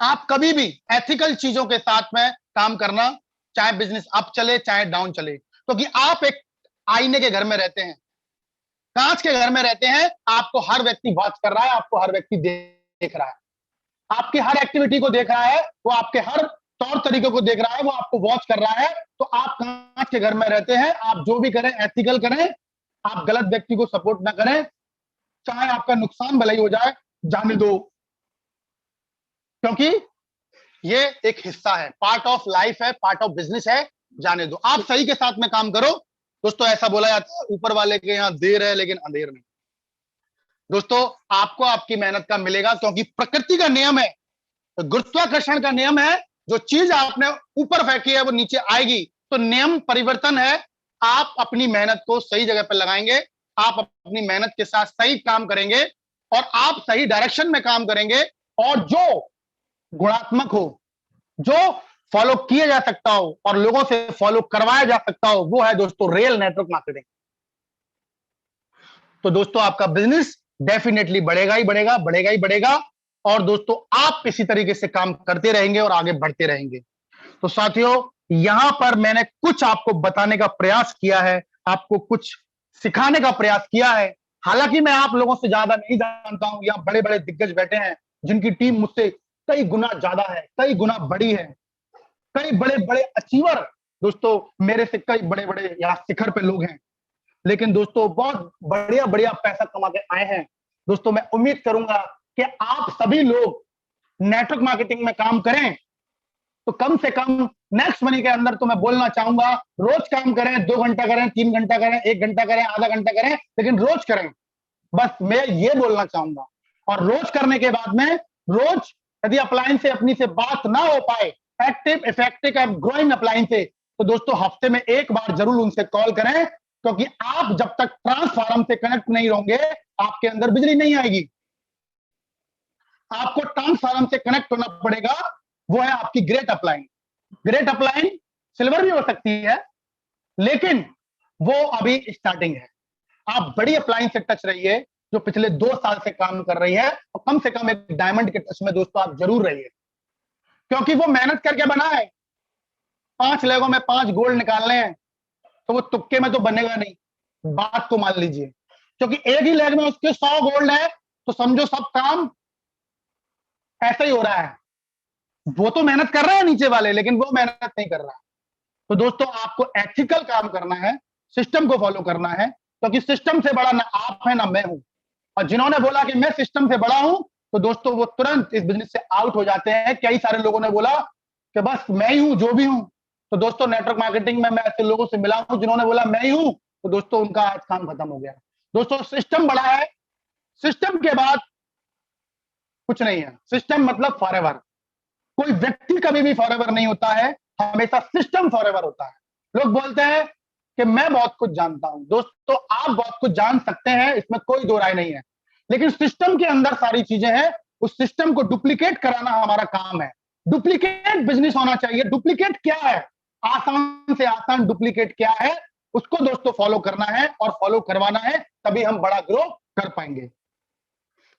आप कभी भी एथिकल चीजों के साथ में काम करना, चाहे बिजनेस अप चले चाहे डाउन चले, क्योंकि आप एक आईने के घर में रहते हैं, कांच के घर में रहते हैं। आपको हर व्यक्ति वॉच कर रहा है, आपको हर व्यक्ति देख रहा है, आपकी हर एक्टिविटी को देख रहा है, वो आपके हर तौर तरीकों को देख रहा है, वो आपको वॉच कर रहा है। तो आप कांच के घर में रहते हैं, आप जो भी करें एथिकल करें, आप गलत व्यक्ति को सपोर्ट ना करें, चाहे आपका नुकसान भले ही हो जाए, जाने दो, क्योंकि ये एक हिस्सा है, पार्ट ऑफ लाइफ है, पार्ट ऑफ बिजनेस है, जाने दो। आप सही के साथ में काम करो। दोस्तों ऐसा बोला जाता है ऊपर वाले के यहाँ देर है लेकिन अंधेर नहीं। दोस्तों आपको आपकी मेहनत का मिलेगा, क्योंकि प्रकृति का नियम है, गुरुत्वाकर्षण का नियम है, जो चीज आपने ऊपर फेंकी है वो नीचे आएगी। तो नियम परिवर्तन है, आप अपनी मेहनत को सही जगह पर लगाएंगे, आप अपनी मेहनत के साथ सही काम करेंगे और आप सही डायरेक्शन में काम करेंगे, और जो गुणात्मक हो, जो फॉलो किया जा सकता हो और लोगों से फॉलो करवाया जा सकता हो, वो है दोस्तों रियल नेटवर्क मार्केटिंग। तो दोस्तों आपका बिजनेस डेफिनेटली बढ़ेगा ही बढ़ेगा, बढ़ेगा ही बढ़ेगा, और दोस्तों आप इसी तरीके से काम करते रहेंगे और आगे बढ़ते रहेंगे। तो साथियों यहां पर मैंने कुछ आपको बताने का प्रयास किया है, आपको कुछ सिखाने का प्रयास किया है। हालांकि मैं आप लोगों से ज्यादा नहीं जानता हूं, यहाँ बड़े बड़े दिग्गज बैठे हैं जिनकी टीम मुझसे कई गुना ज्यादा है, कई गुना बड़ी है, कई बड़े बड़े अचीवर दोस्तों मेरे से कई बड़े बड़े यहाँ शिखर पे लोग हैं, लेकिन दोस्तों बहुत बढ़िया बढ़िया पैसा कमा के आए हैं। दोस्तों मैं उम्मीद करूंगा कि आप सभी लोग नेटवर्क मार्केटिंग में काम करें, तो कम से कम नेक्स्ट मनी के अंदर तो मैं बोलना चाहूंगा रोज काम करें, 2 घंटा करें, 3 घंटा करें, 1 घंटा करें, आधा घंटा करें, लेकिन रोज करें, बस मैं ये बोलना चाहूंगा। और रोज करने के बाद में रोज यदि अपलाइन से अपनी से बात ना हो पाए, active effective and growing upline से, तो दोस्तों हफ्ते में एक बार जरूर उनसे कॉल करें, क्योंकि आप जब तक ट्रांसफार्म से कनेक्ट नहीं होंगे आपके अंदर बिजली नहीं आएगी। आपको ट्रांसफार्म से कनेक्ट होना पड़ेगा, वो है आपकी great upline. Great upline silver भी हो सकती है, लेकिन वो अभी स्टार्टिंग है। आप बड़ी अपलाइन से टच रहिए जो पिछले 2 साल से काम कर रही है, और कम से कम एक डायमंड के टच में दोस्तों आप जरूर रहिए, क्योंकि वो मेहनत करके बना है। 5 लेगों में 5 गोल्ड निकालने हैं, तो वो तुक्के में तो बनेगा नहीं, बात को मान लीजिए, क्योंकि एक ही लेग में उसके 100 गोल्ड है, तो समझो सब काम ऐसा ही हो रहा है। वो तो मेहनत कर रहे हैं नीचे वाले, लेकिन वो मेहनत नहीं कर रहा। तो दोस्तों आपको एथिकल काम करना है, सिस्टम को फॉलो करना है, क्योंकि सिस्टम से बड़ा ना आप है ना मैं हूं। और जिन्होंने बोला कि मैं सिस्टम से बड़ा हूं, तो दोस्तों वो तुरंत इस बिजनेस से आउट हो जाते हैं। कई सारे लोगों ने बोला कि बस मैं ही हूं जो भी हूं। तो दोस्तों नेटवर्क मार्केटिंग में मैं ऐसे लोगों से मिला हूं जिन्होंने बोला मैं ही हूं, तो दोस्तों उनका आज काम खत्म हो गया। दोस्तों सिस्टम बड़ा है, सिस्टम के बाद कुछ नहीं है। सिस्टम मतलब फॉरएवर। कोई व्यक्ति कभी भी फॉरएवर नहीं होता है, हमेशा सिस्टम फॉरएवर होता है। लोग बोलते हैं कि मैं बहुत कुछ जानता हूं। दोस्तों आप बहुत कुछ जान सकते हैं, इसमें कोई दो राय नहीं है, लेकिन सिस्टम के अंदर सारी चीजें हैं। उस सिस्टम को डुप्लीकेट कराना हमारा काम है। डुप्लीकेट बिजनेस होना चाहिए। डुप्लीकेट क्या है? आसान से आसान डुप्लीकेट क्या है, उसको दोस्तों फॉलो करना है और फॉलो करवाना है, तभी हम बड़ा ग्रो कर पाएंगे।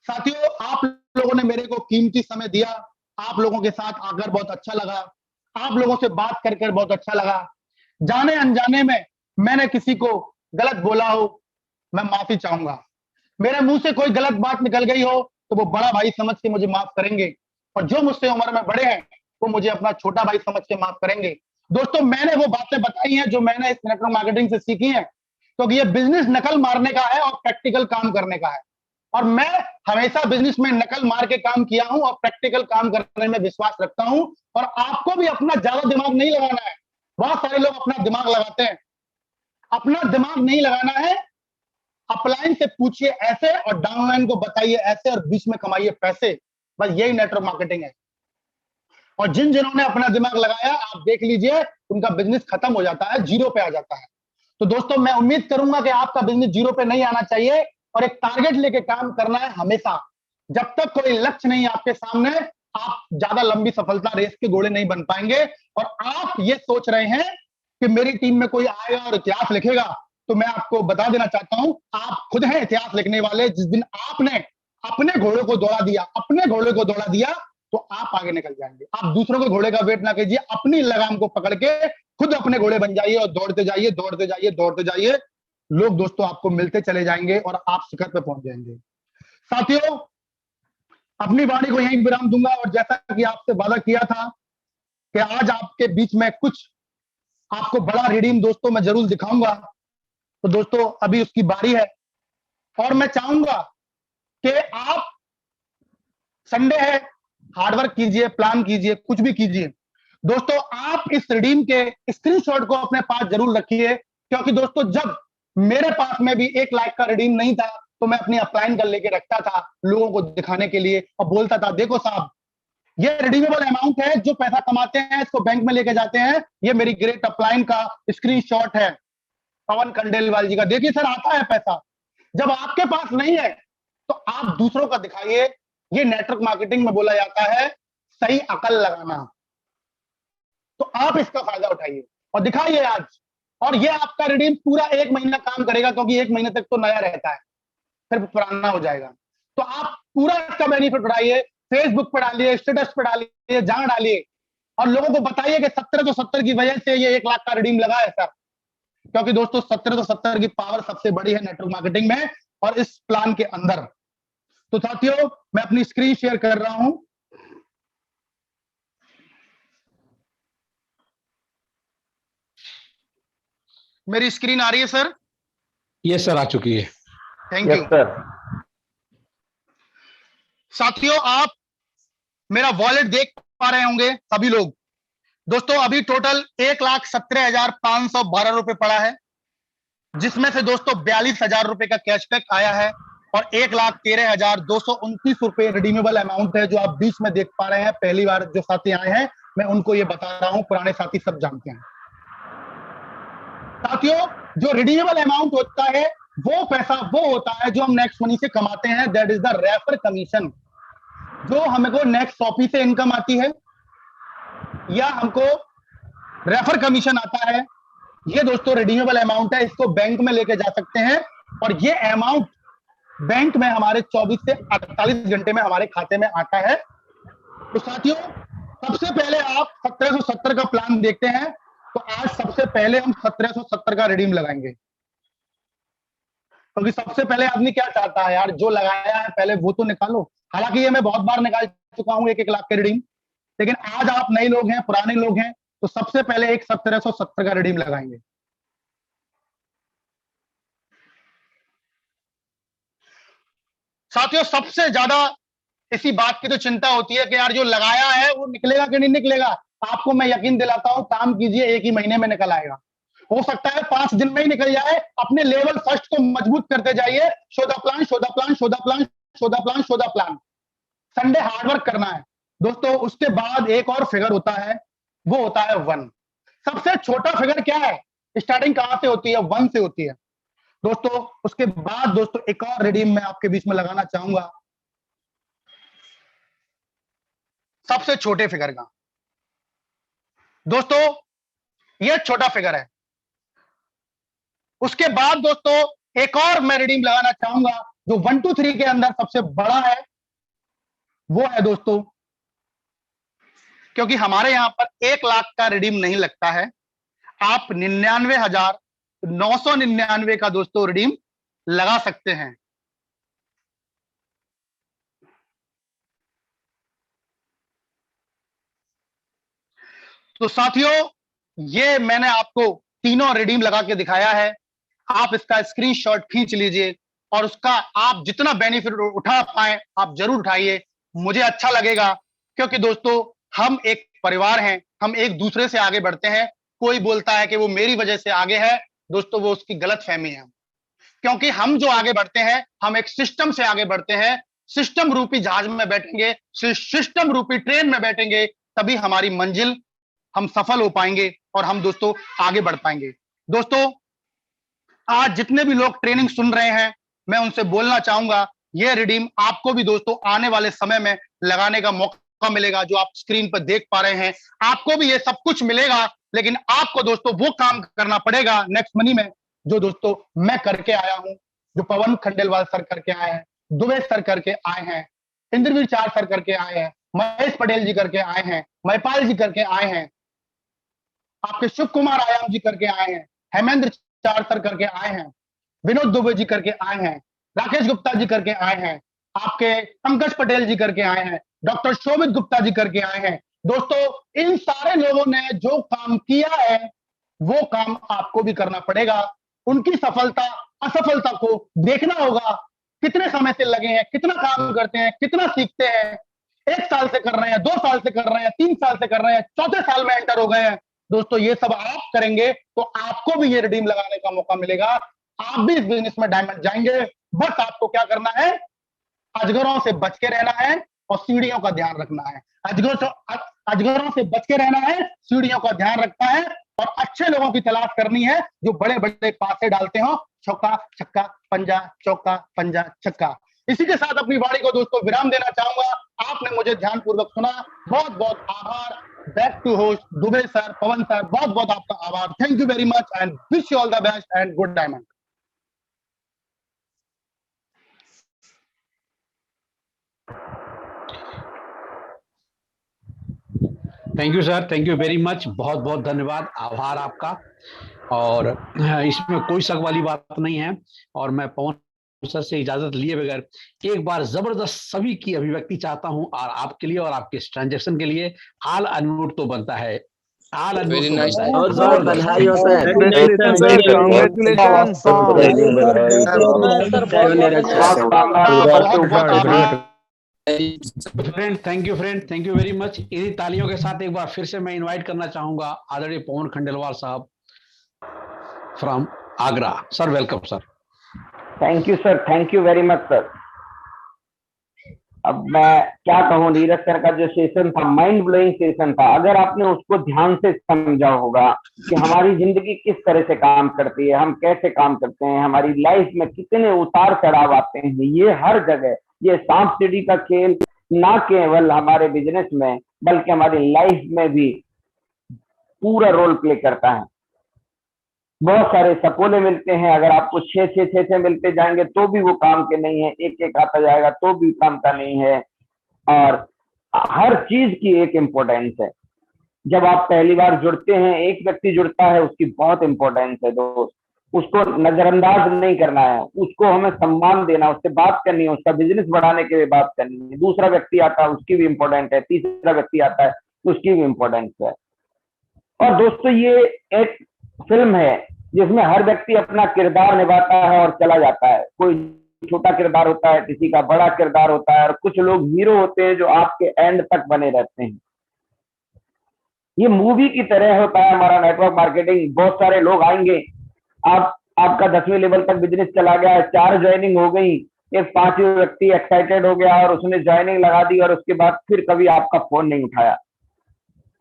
साथियों आप लोगों ने मेरे को कीमती समय दिया, आप लोगों के साथ आकर बहुत अच्छा लगा, आप लोगों से बात कर बहुत अच्छा लगा। जाने अनजाने में मैंने किसी को गलत बोला हो, मैं माफी चाहूंगा। मेरे मुंह से कोई गलत बात निकल गई हो तो वो बड़ा भाई समझ के मुझे माफ करेंगे, और जो मुझसे उम्र में बड़े हैं वो मुझे अपना छोटा भाई समझ के माफ करेंगे। दोस्तों मैंने वो बातें बताई हैं जो मैंने इस नेटवर्क मार्केटिंग से सीखी हैं, क्योंकि ये बिजनेस नकल मारने का है और प्रैक्टिकल काम करने का है। और मैं हमेशा बिजनेस में नकल मार के काम किया हूं और प्रैक्टिकल काम करने में विश्वास रखता हूं। और आपको भी अपना ज्यादा दिमाग नहीं लगाना है। बहुत सारे लोग अपना दिमाग लगाते हैं, अपना दिमाग नहीं लगाना है। अपलाइन से पूछिए ऐसे और डाउनलाइन को बताइए ऐसे, और बीच में कमाइए पैसे। बस यही नेटवर्क मार्केटिंग है। और जिन जिन्होंने अपना दिमाग लगाया आप देख लीजिए उनका बिजनेस खत्म हो जाता है, जीरो पे आ जाता है। तो दोस्तों मैं उम्मीद करूंगा कि आपका बिजनेस जीरो पे नहीं आना चाहिए, और एक टारगेट लेके काम करना है हमेशा। जब तक कोई लक्ष्य नहीं आपके सामने, आप ज्यादा लंबी सफलता रेस के घोड़े नहीं बन पाएंगे। और आप ये सोच रहे हैं कि मेरी टीम में कोई आएगा और इतिहास लिखेगा, तो मैं आपको बता देना चाहता हूं आप खुद हैं इतिहास लिखने वाले। जिस दिन आपने अपने घोड़े को दौड़ा दिया, अपने घोड़े को दौड़ा दिया, तो आप आगे निकल जाएंगे। आप दूसरों के घोड़े का वेट ना कीजिए, अपनी लगाम को पकड़ के खुद अपने घोड़े बन जाइए और दौड़ते जाइए, दौड़ते जाइए, दौड़ते जाइए। लोग दोस्तों आपको मिलते चले जाएंगे और आप शिखर पे पहुंच जाएंगे। साथियों अपनी वाणी को यहीं विराम दूंगा, और जैसा कि आपसे वादा किया था कि आज आपके बीच में कुछ आपको बड़ा रिडीम दोस्तों मैं जरूर दिखाऊंगा, तो दोस्तों अभी उसकी बारी है। और मैं चाहूंगा कि आप, संडे है, हार्डवर्क कीजिए, प्लान कीजिए, कुछ भी कीजिए। दोस्तों आप इस रिडीम के स्क्रीनशॉट को अपने पास जरूर रखिए, क्योंकि दोस्तों जब मेरे पास में भी 1 लाख का रिडीम नहीं था तो मैं अपनी अपलाइन कर लेके रखता था लोगों को दिखाने के लिए, और बोलता था देखो साहब ये रिडीमेबल अमाउंट है, जो पैसा कमाते हैं इसको बैंक में लेके जाते हैं। ये मेरी ग्रेट अपलाइन का स्क्रीनशॉट है पवन खंडेलवाल जी का। देखिए सर आता है पैसा। जब आपके पास नहीं है तो आप दूसरों का दिखाइए। ये नेटवर्क मार्केटिंग में बोला जाता है सही अकल लगाना। तो आप इसका फायदा उठाइए और दिखाइए आज। और ये आपका रिडीम पूरा 1 महीना काम करेगा, क्योंकि 1 महीने तक तो नया रहता है, फिर पुराना हो जाएगा। तो आप पूरा इसका बेनिफिट उठाइए, फेसबुक पर डालिए, स्टेटस पर डालिए, जहां डालिए, और लोगों को बताइए कि 1770 की वजह से ये 1 लाख का रिडीम लगा है सर। क्योंकि दोस्तों 1770 की पावर सबसे बड़ी है नेटवर्क मार्केटिंग में और इस प्लान के अंदर। तो साथियों मैं अपनी स्क्रीन शेयर कर रहा हूं। मेरी स्क्रीन आ रही है सर? यस सर, आ चुकी है। Thank you sir. साथियों आप मेरा वॉलेट देख पा रहे होंगे सभी लोग। दोस्तों अभी टोटल 1,17,512 रुपए पड़ा है, जिसमें से दोस्तों 42,000 रुपए का कैशबैक आया है और 1,13,229 रुपए रिडीमेबल अमाउंट है, जो आप बीच में देख पा रहे हैं। पहली बार जो साथी आए हैं मैं उनको ये बता रहा हूं, पुराने साथी सब जानते हैं। साथियों जो रिडीमेबल अमाउंट होता है वो पैसा वो होता है जो हम नेक्स्ट मनी से कमाते हैं। That is the refer commission, जो हमको नेक्स्ट शॉपी से इनकम आती है या हमको रेफर कमीशन आता है। ये दोस्तों रिडीमेबल अमाउंट है, इसको बैंक में लेके जा सकते हैं और ये अमाउंट बैंक में हमारे 24 से 48 घंटे में हमारे खाते में आता है। तो साथियों सबसे पहले आप 1770 का प्लान देखते हैं, तो आज सबसे पहले हम 1770 का रिडीम लगाएंगे, क्योंकि सबसे पहले आदमी क्या चाहता है यार, जो लगाया है पहले वो तो निकालो। हालांकि ये मैं बहुत बार निकाल चुका हूं 1-1 लाख के रिडीम, लेकिन आज आप नए लोग हैं, पुराने लोग हैं, तो सबसे पहले एक 1770 का रिडीम लगाएंगे। साथियों, सबसे ज्यादा इसी बात की तो चिंता होती है कि यार जो लगाया है वो निकलेगा कि नहीं निकलेगा। आपको मैं यकीन दिलाता हूं, काम कीजिए, एक ही महीने में निकल आएगा। हो सकता है 5 दिन में ही निकल जाए। अपने लेवल फर्स्ट को मजबूत करते जाइए। Show the plan, show the plan, show the plan, show the plan, show the plan. Sunday hard work करना है दोस्तों। उसके बाद एक और फिगर होता है, वो होता है 1। सबसे छोटा फिगर क्या है? स्टार्टिंग कहां से होती है? 1 से होती है दोस्तों। उसके बाद दोस्तों एक और रिडीम मैं आपके बीच में लगाना चाहूंगा, सबसे छोटे फिगर का। दोस्तों ये छोटा फिगर है। उसके बाद दोस्तों एक और मैं रिडीम लगाना चाहूंगा जो 1 2 3 के अंदर सबसे बड़ा है, वो है दोस्तों, क्योंकि हमारे यहां पर 1 लाख का रिडीम नहीं लगता है, आप 99,999 का दोस्तों रिडीम लगा सकते हैं। तो साथियों, ये मैंने आपको तीनों रिडीम लगा के दिखाया है। आप इसका स्क्रीनशॉट खींच लीजिए और उसका आप जितना बेनिफिट उठा पाए आप जरूर उठाइए। मुझे अच्छा लगेगा, क्योंकि दोस्तों हम एक परिवार हैं, हम एक दूसरे से आगे बढ़ते हैं। कोई बोलता है कि वो मेरी वजह से आगे है, दोस्तों वो उसकी गलतफहमी है। क्योंकि हम जो आगे बढ़ते हैं, हम एक सिस्टम से आगे बढ़ते हैं। सिस्टम रूपी जहाज में बैठेंगे, सिस्टम रूपी ट्रेन में बैठेंगे, तभी हमारी मंजिल, हम सफल हो पाएंगे और हम दोस्तों आगे बढ़ पाएंगे। दोस्तों आज जितने भी लोग ट्रेनिंग सुन रहे हैं, मैं उनसे बोलना चाहूंगा, ये रिडीम आपको भी दोस्तों आने वाले समय में लगाने का मौका मिलेगा। जो आप स्क्रीन पर देख पा रहे हैं, आपको भी ये सब कुछ मिलेगा, लेकिन आपको दोस्तों वो काम करना पड़ेगा नेक्स्ट मनी में, जो दोस्तों मैं करके आया हूं, जो पवन खंडेलवाल सर करके आए हैं, दुबे सर करके आए हैं, इंद्रवीर चार सर करके आए हैं, महेश पटेल जी करके आए हैं, महिपाल जी करके आए हैं, आपके शिव कुमार आयाम जी करके आए हैं, हेमेंद्र चार सर करके आए हैं, विनोद दुबे जी करके आए हैं, राकेश गुप्ता जी करके आए हैं, आपके पंकज पटेल जी करके आए हैं, डॉक्टर शोभित गुप्ता जी करके आए हैं। दोस्तों इन सारे लोगों ने जो काम किया है, वो काम आपको भी करना पड़ेगा। उनकी सफलता असफलता को देखना होगा, कितने समय से लगे हैं, कितना काम करते हैं, कितना सीखते हैं। 1 साल से कर रहे हैं, 2 साल से कर रहे हैं, 3 साल से कर रहे हैं, चौथे साल में एंटर हो गए हैं। दोस्तों ये सब आप करेंगे तो आपको भी ये रिडीम लगाने का मौका मिलेगा। आप भी इस बिजनेस में डायमंड जाएंगे। बस आपको क्या करना है? अजगरों से बच के रहना है और सीढ़ियों का ध्यान रखना है। अजगरों से बच के रहना है, सीढ़ियों का ध्यान रखना है और अच्छे लोगों की तलाश करनी है जो बड़े बड़े पासे डालते हो, चौका छक्का पंजा, चौका पंजा छक्का। इसी के साथ अपनी वाणी को दोस्तों विराम देना चाहूंगा। आपने मुझे ध्यानपूर्वक सुना, बहुत बहुत आभार। Back to host Dubey sir, Pawan sir, बहुत बहुत आपका आभार। Thank you very much and wish you all the best and good diamond. Thank you sir, thank you very much, बहुत बहुत धन्यवाद, आभार आपका। और इसमें कोई शक वाली बात नहीं है। और मैं पवन सर से इजाजत लिए बगैर एक बार जबरदस्त सभी की अभिव्यक्ति चाहता हूं, और आपके लिए और आपके ट्रांजेक्शन के लिए ऑल अनम्यूट तो बनता है, ऑल अनम्यूट तो बनता है। और सर बधाई हो सर, Congratulations, sir. Congratulations. बहुत बहुत आभार। Friend, thank you friend, thank you very much. इन्हीं तालियों के साथ एक बार फिर से मैं इनवाइट करना चाहूंगा आदरणीय पवन खंडेलवाल साहब from Agra. Sir welcome sir. Thank you sir, thank you very much sir. अब मैं क्या कहूँ, नीरज सर का जो सेशन था, माइंड ब्लोइंग सेशन था। अगर आपने उसको ध्यान से समझा होगा कि हमारी जिंदगी किस तरह से काम करती है, हम कैसे काम करते हैं, हमारी लाइफ में कितने उतार चढ़ाव आते हैं, ये हर जगह, ये सांप सीढ़ी का खेल ना केवल हमारे बिजनेस में बल्कि हमारी लाइफ में भी पूरा रोल प्ले करता है। बहुत सारे सपोले मिलते हैं, अगर आपको 6 मिलते जाएंगे तो भी वो काम के नहीं है, एक एक आता जाएगा तो भी काम का नहीं है। और हर चीज की एक इम्पोर्टेंस है। जब आप पहली बार जुड़ते हैं, एक व्यक्ति जुड़ता है, उसकी बहुत इंपॉर्टेंस है दोस्त, उसको नजरअंदाज नहीं करना है, उसको हमें सम्मान देना, उससे बात करनी है, उसका बिजनेस बढ़ाने के लिए बात करनी है। दूसरा व्यक्ति आता है, उसकी भी इंपॉर्टेंट है, तीसरा व्यक्ति आता है, उसकी भी इम्पोर्टेंस है। और दोस्तों ये एक फिल्म है जिसमें हर व्यक्ति अपना किरदार निभाता है और चला जाता है। कोई छोटा किरदार होता है, किसी का बड़ा किरदार होता है, और कुछ लोग हीरो होते हैं जो आपके एंड तक बने रहते हैं। ये मूवी की तरह होता है हमारा नेटवर्क मार्केटिंग। बहुत सारे लोग आएंगे, आपका 10वें लेवल तक बिजनेस चला गया, 4 ज्वाइनिंग हो गई, एक 5वें व्यक्ति एक्साइटेड हो गया और उसने ज्वाइनिंग लगा दी और उसके बाद फिर कभी आपका फोन नहीं उठाया।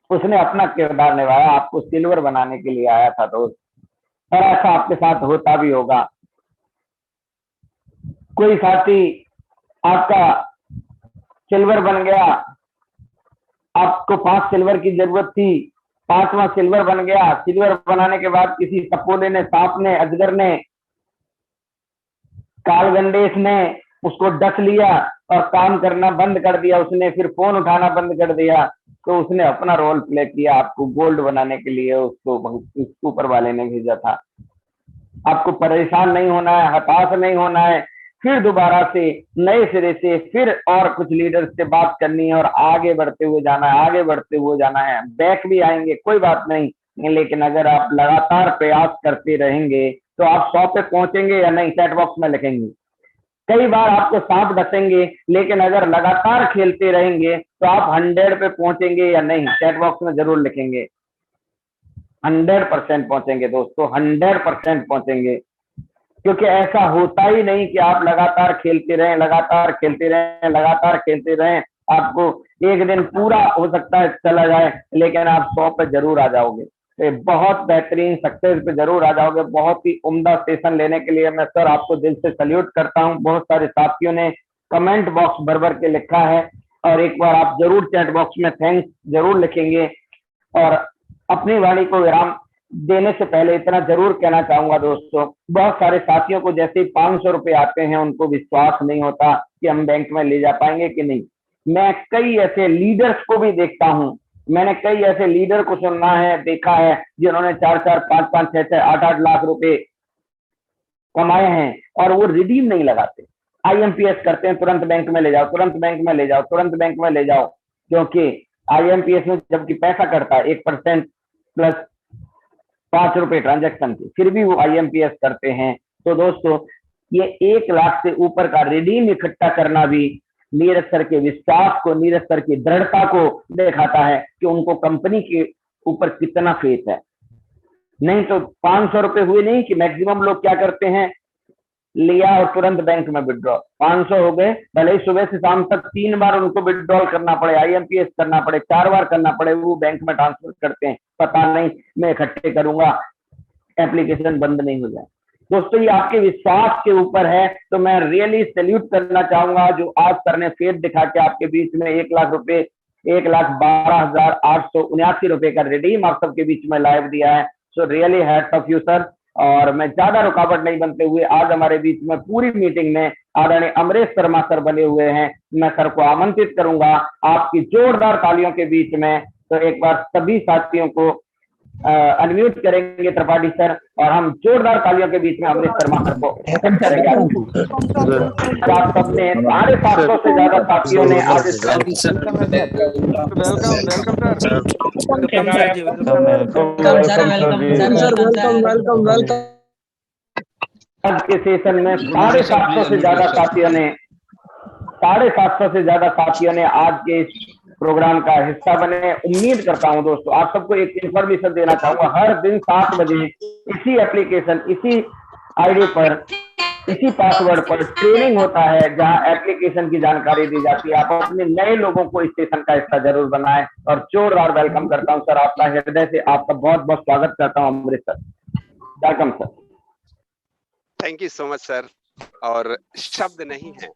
उसने अपना किरदार निभाया, आपको सिल्वर बनाने के लिए आया था दोस्त। और ऐसा आपके साथ होता भी होगा। कोई साथी आपका सिल्वर बन गया, आपको 5 सिल्वर की जरूरत थी, 5वां सिल्वर बन गया। सिल्वर बनाने के बाद किसी सपोले ने, सांप ने, अजगर ने, कालगंडेश ने उसको डस लिया और काम करना बंद कर दिया, उसने फिर फोन उठाना बंद कर दिया, तो उसने अपना रोल प्ले किया। आपको गोल्ड बनाने के लिए उसको ऊपर वाले ने भेजा था। आपको परेशान नहीं होना है, हताश नहीं होना है, फिर दोबारा से नए सिरे से फिर और कुछ लीडर्स से बात करनी है और आगे बढ़ते हुए जाना है, आगे बढ़ते हुए जाना है। बैक भी आएंगे, कोई बात नहीं, लेकिन अगर आप लगातार प्रयास करते रहेंगे तो आप 100 पे पहुंचेंगे या नहीं, चैट बॉक्स में लिखेंगे। कई बार आपको सांप डसेंगे, लेकिन अगर लगातार खेलते रहेंगे तो आप 100 पे पहुंचेंगे या नहीं, चैट बॉक्स में जरूर लिखेंगे। 100% पहुंचेंगे दोस्तों, 100% पहुंचेंगे। क्योंकि ऐसा होता ही नहीं कि आप लगातार खेलते रहें, लगातार खेलते रहें, लगातार खेलते रहें। आपको एक दिन पूरा हो सकता है चला जाए, लेकिन आप 100 पे जरूर आ जाओगे, तो बहुत बेहतरीन सक्सेस पे जरूर आ जाओगे। बहुत ही उम्दा सेशन लेने के लिए मैं सर आपको दिल से सल्यूट करता हूँ। बहुत सारे साथियों ने कमेंट बॉक्स भर भर के लिखा है, और एक बार आप जरूर चैट बॉक्स में थैंक्स जरूर लिखेंगे। और अपनी वाणी को विराम देने से पहले इतना जरूर कहना चाहूंगा दोस्तों, बहुत सारे साथियों को जैसे ही 500 रुपए आते हैं उनको विश्वास नहीं होता कि हम बैंक में ले जा पाएंगे कि नहीं। मैं कई ऐसे लीडर्स को भी देखता हूँ, मैंने कई ऐसे लीडर को सुनना है, देखा है, जिन्होंने 4-4, 5-5, 6-6, 8-8 लाख रुपए कमाए हैं और वो रिडीम नहीं लगाते। IMPS करते हैं, तुरंत बैंक में ले जाओ, तुरंत बैंक में ले जाओ, तुरंत बैंक में ले जाओ। क्योंकि IMPS में जबकि पैसा कटता है 1% प्लस 5 रुपए ट्रांजेक्शन के, फिर भी वो IMPS करते हैं। तो दोस्तों ये 1 लाख से ऊपर का रिडीम इकट्ठा करना भी नीरज सर के विश्वास को, नीरज सर की दृढ़ता को दिखाता है कि उनको कंपनी के ऊपर कितना फेथ है। नहीं तो 500 रुपए हुए नहीं कि मैक्सिमम लोग क्या करते हैं, लिया और तुरंत बैंक में विड्रॉ। 500 हो गए, भले ही सुबह से शाम तक 3 बार उनको विड्रॉल करना पड़े, IMPS करना पड़े, 4 बार करना पड़े, वो बैंक में ट्रांसफर करते हैं। पता नहीं मैं इकट्ठे करूंगा, एप्लीकेशन बंद नहीं हो जाए। दोस्तों ये आपके विश्वास के ऊपर है, तो मैं रियली सैल्यूट करना चाहूंगा जो आज सर ने फेथ दिखा के आपके बीच में 1 लाख रुपए, 1,12,879 रुपए का रिडीम आप सबके बीच में लाइव दिया है। So really hats off you sir. और मैं ज्यादा रुकावट नहीं बनते हुए आज हमारे बीच में पूरी मीटिंग में आदरणीय अमरेश शर्मा सर बने हुए हैं। मैं सर को आमंत्रित करूंगा आपकी जोरदार तालियों के बीच में। तो एक बार सभी साथियों को अनम्यूट करेंगे त्रिपाठी सर, और हम जोरदार तालियों के बीच में अमरेश शर्मा सर को करेंगे। आप सबने 750 से ज्यादा साथियों ने आज आज के सेशन में 750 से ज्यादा साथियों ने आज के इस प्रोग्राम का हिस्सा बने। उम्मीद करता हूं दोस्तों, आप सबको एक इंफॉर्मेशन देना चाहूंगा, हर दिन 7 बजे इसी एप्लीकेशन, इसी आईडी पर, इसी पासवर्ड पर ट्रेनिंग होता है, जहां एप्लीकेशन की जानकारी दी जाती है। आप अपने नए लोगों को इस सेशन का हिस्सा जरूर बनाएं। और जोरदार वेलकम करता हूं सर, आपका हृदय से आपका बहुत बहुत स्वागत करता हूं Amrit sir. Welcome sir. Thank you so much sir. और शब्द नहीं है,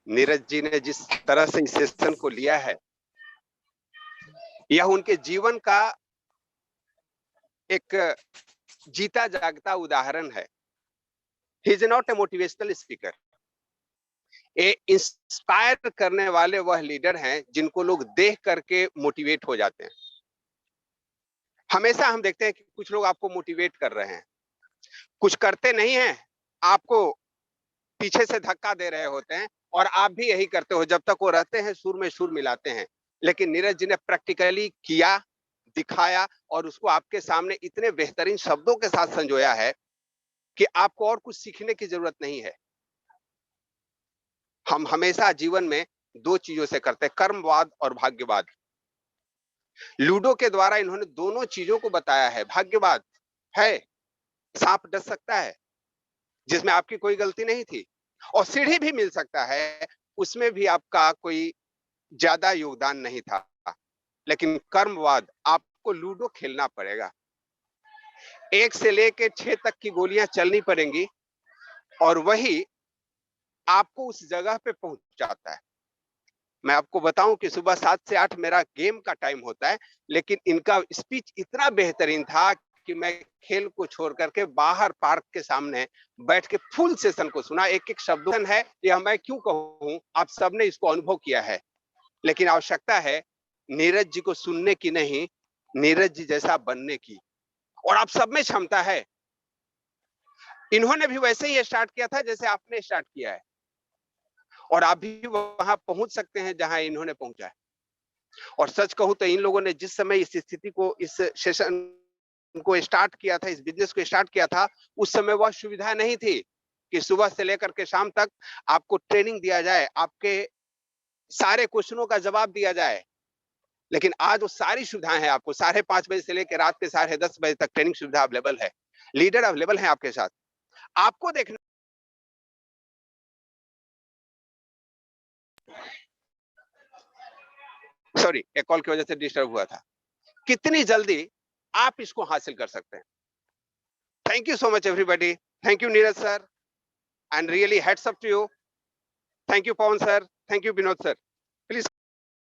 नीरज जी ने जिस तरह से इस सेशन को लिया है, यह उनके जीवन का एक जीता जागता उदाहरण है। He is not a motivational speaker, A inspire करने वाले वह लीडर हैं जिनको लोग देख करके मोटिवेट हो जाते हैं। हमेशा हम देखते हैं कि कुछ लोग आपको मोटिवेट कर रहे हैं, कुछ करते नहीं हैं, आपको पीछे से धक्का दे रहे होते हैं, और आप भी यही करते हो। जब तक वो रहते हैं सुर में सुर मिलाते हैं, लेकिन नीरज जी ने प्रैक्टिकली किया, दिखाया और उसको आपके सामने इतने बेहतरीन शब्दों के साथ संजोया है कि आपको और कुछ सीखने की जरूरत नहीं है। हम हमेशा जीवन में दो चीजों से करते हैं, कर्मवाद और भाग्यवाद। लूडो के द्वारा इन्होंने दोनों चीजों को बताया है। भाग्यवाद है, सांप डस सकता है जिसमें आपकी कोई गलती नहीं थी, और सीढ़ी भी मिल सकता है, उसमें भी आपका कोई ज्यादा योगदान नहीं था। लेकिन कर्मवाद, आपको लूडो खेलना पड़ेगा, 1 से लेकर 6 तक की गोलियां चलनी पड़ेंगी और वही आपको उस जगह पे पहुंचाता है। मैं आपको बताऊं कि सुबह 7 से 8 मेरा गेम का टाइम होता है, लेकिन इनका स्पीच इतना बेहतरीन था कि मैं खेल को छोड़ करके बाहर पार्क के सामने बैठ के फुल सेशन को सुना। एक एक शब्द है, यह मैं क्यों कहूं, आप सबने इसको अनुभव किया है। लेकिन आवश्यकता है नीरज जी को सुनने की नहीं, नीरज जी जैसा बनने की, और आप सब में क्षमता है। इन्होंने भी वैसे ही स्टार्ट किया था जैसे आपने स्टार्ट किया है, और आप भी वहां पहुंच सकते हैं जहां इन्होंने पहुंचा है। और सच कहूं तो इन लोगों ने जिस समय इस स्थिति को, इस सेशन को स्टार्ट किया था, इस बिजनेस को स्टार्ट किया था, उस समय वह सुविधा नहीं थी कि सुबह से लेकर के शाम तक आपको ट्रेनिंग दिया जाए, आपके सारे क्वेश्चनों का जवाब दिया जाए। लेकिन आज वो सारी सुविधाएं हैं, आपको 5:30 बजे से लेकर रात के 10:30 बजे तक ट्रेनिंग सुविधा अवेलेबल है, लीडर अवेलेबल है आपके साथ। आपको देखना, सॉरी एक कॉल की वजह से डिस्टर्ब हुआ था, कितनी जल्दी आप इसको हासिल कर सकते हैं। Thank you so much everybody, thank you Neeraj sir, and really heads up to you. Thank you Pawan sir, thank you Vinod sir.